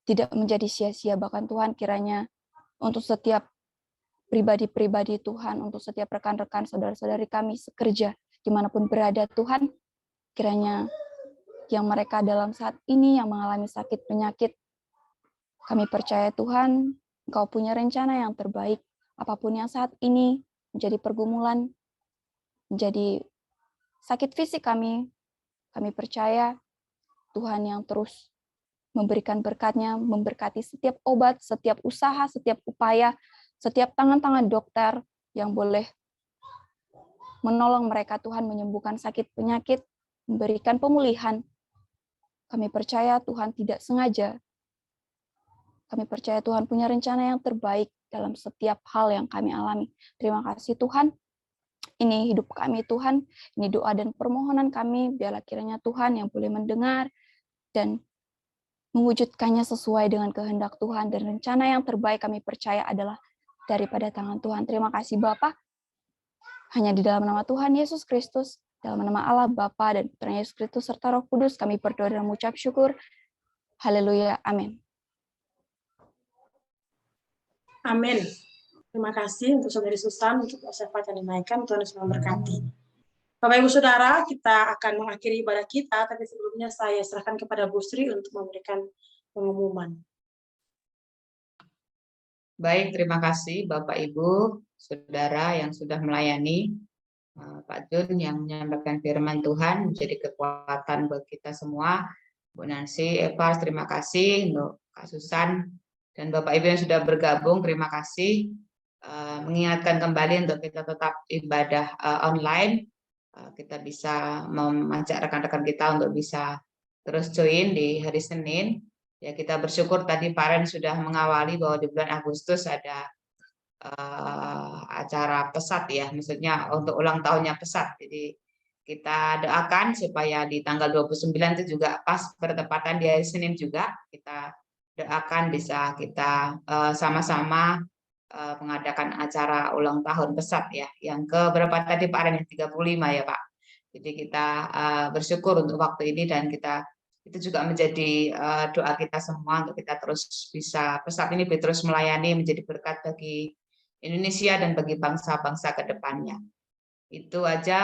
tidak menjadi sia-sia, bahkan Tuhan kiranya untuk setiap pribadi-pribadi Tuhan, untuk setiap rekan-rekan saudara-saudari kami sekerja, dimanapun berada Tuhan, kiranya yang mereka dalam saat ini yang mengalami sakit penyakit, kami percaya Tuhan, Engkau punya rencana yang terbaik, apapun yang saat ini menjadi pergumulan, menjadi sakit fisik kami percaya Tuhan yang terus memberikan berkat-Nya, memberkati setiap obat, setiap usaha, setiap upaya, setiap tangan-tangan dokter yang boleh menolong mereka Tuhan menyembuhkan sakit penyakit, memberikan pemulihan. Kami percaya Tuhan tidak sengaja. Kami percaya Tuhan punya rencana yang terbaik dalam setiap hal yang kami alami. Terima kasih Tuhan. Ini hidup kami Tuhan, ini doa dan permohonan kami, biarlah kiranya Tuhan yang boleh mendengar dan mewujudkannya sesuai dengan kehendak Tuhan, dan rencana yang terbaik kami percaya adalah daripada tangan Tuhan. Terima kasih Bapa. Hanya di dalam nama Tuhan Yesus Kristus, dalam nama Allah Bapa dan Putra Yesus Kristus serta Roh Kudus, kami berdoa dan mengucap syukur. Haleluya. Amin. Amin. Terima kasih untuk Saudari Susan untuk syafaat yang dinaikkan. Tuhan Yesus memberkati. Bapak Ibu Saudara, kita akan mengakhiri ibadah kita, tapi sebelumnya saya serahkan kepada Bu Sri untuk memberikan pengumuman. Baik, terima kasih Bapak Ibu, Saudara yang sudah melayani, Pak Jun yang menyampaikan firman Tuhan menjadi kekuatan bagi kita semua. Bu Nancy, Eva, terima kasih untuk Kak Susan dan Bapak Ibu yang sudah bergabung, terima kasih. Mengingatkan kembali untuk kita tetap ibadah online. Kita bisa mengajak rekan-rekan kita untuk bisa terus join di hari Senin. Ya, kita bersyukur tadi Pak Ren sudah mengawali bahwa di bulan Agustus ada acara Pesat ya, maksudnya untuk ulang tahunnya Pesat. Jadi kita doakan supaya di tanggal 29 itu juga pas bertepatan di hari Senin juga, kita doakan bisa kita sama-sama mengadakan acara ulang tahun Pesat ya, yang ke berapa tadi Pak Ren, 35 ya Pak. Jadi kita bersyukur untuk waktu ini, dan kita itu juga menjadi doa kita semua untuk kita terus bisa Pesat ini terus melayani, menjadi berkat bagi Indonesia dan bagi bangsa-bangsa ke depannya. Itu aja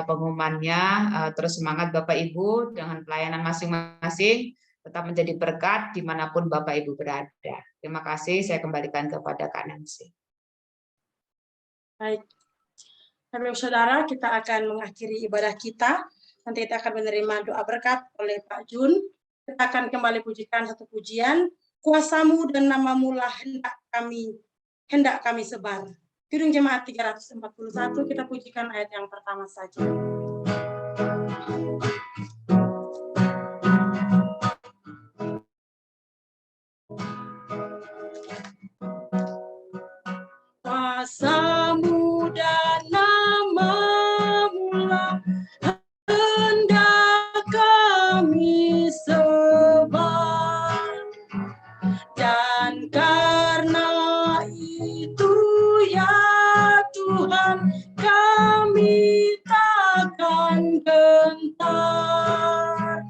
pengumumannya. Terus semangat Bapak Ibu dengan pelayanan masing-masing, tetap menjadi berkat dimanapun Bapak Ibu berada. Terima kasih, saya kembalikan kepada Kak Nancy. Baik, Bapak Ibu Saudara, kita akan mengakhiri ibadah kita. Nanti kita akan menerima doa berkat oleh Pak Jun. Kita akan kembali pujikan satu pujian. Kuasamu dan namamu lah hendak kami sebar. Kidung Jemaat 341, kita pujikan ayat yang pertama saja. Kuasa-Mu dan Nama-Mu-lah hendak kami sembah, dan karena itu ya Tuhan kami takkan gentar,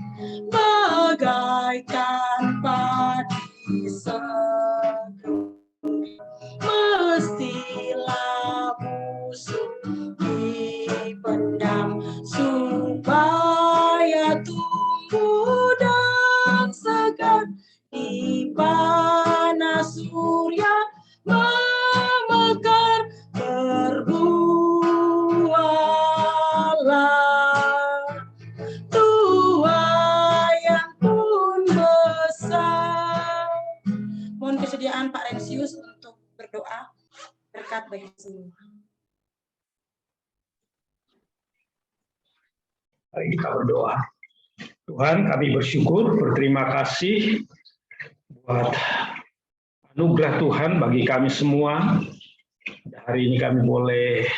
bagaikan padi segar mestilah musuh dipendam, supaya tumbuh dan segar di panas surya memekar, berbuahlah tuaian pun besar. Mohon kesediaan Pak Rensius untuk berdoa berkat bagi semua. Mari kita berdoa. Tuhan, kami bersyukur, berterima kasih buat anugerah Tuhan bagi kami semua. Hari ini kami boleh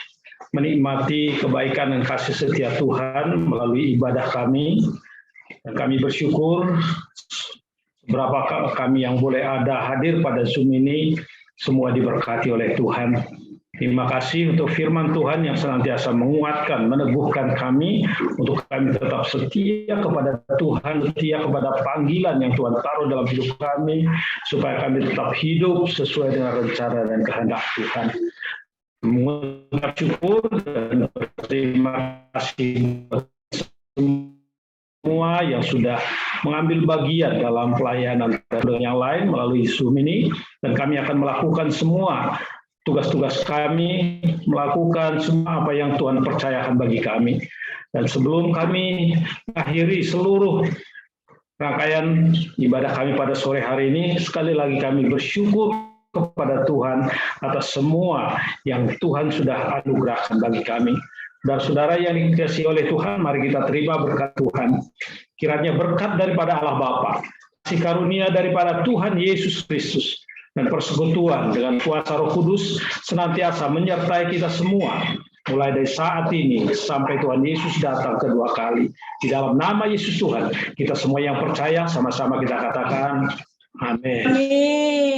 menikmati kebaikan dan kasih setia Tuhan melalui ibadah kami. Dan kami bersyukur berapa kami yang boleh ada hadir pada Zoom ini, semua diberkati oleh Tuhan. Terima kasih untuk firman Tuhan yang senantiasa menguatkan, meneguhkan kami, untuk kami tetap setia kepada Tuhan, setia kepada panggilan yang Tuhan taruh dalam hidup kami, supaya kami tetap hidup sesuai dengan rencana dan kehendak Tuhan. Mengucap syukur dan berterima kasih semua yang sudah mengambil bagian dalam pelayanan yang lain melalui Zoom ini, dan kami akan melakukan semua tugas-tugas kami, melakukan semua apa yang Tuhan percayakan bagi kami. Dan sebelum kami akhiri seluruh rangkaian ibadah kami pada sore hari ini, sekali lagi kami bersyukur kepada Tuhan atas semua yang Tuhan sudah anugerahkan bagi kami. Dan saudara yang dikasihi oleh Tuhan, mari kita terima berkat Tuhan. Kiranya berkat daripada Allah Bapa, kasih karunia daripada Tuhan Yesus Kristus, dan persekutuan dengan kuasa Roh Kudus senantiasa menyertai kita semua, mulai dari saat ini sampai Tuhan Yesus datang kedua kali. Di dalam nama Yesus Tuhan, kita semua yang percaya sama-sama kita katakan amin. Amin.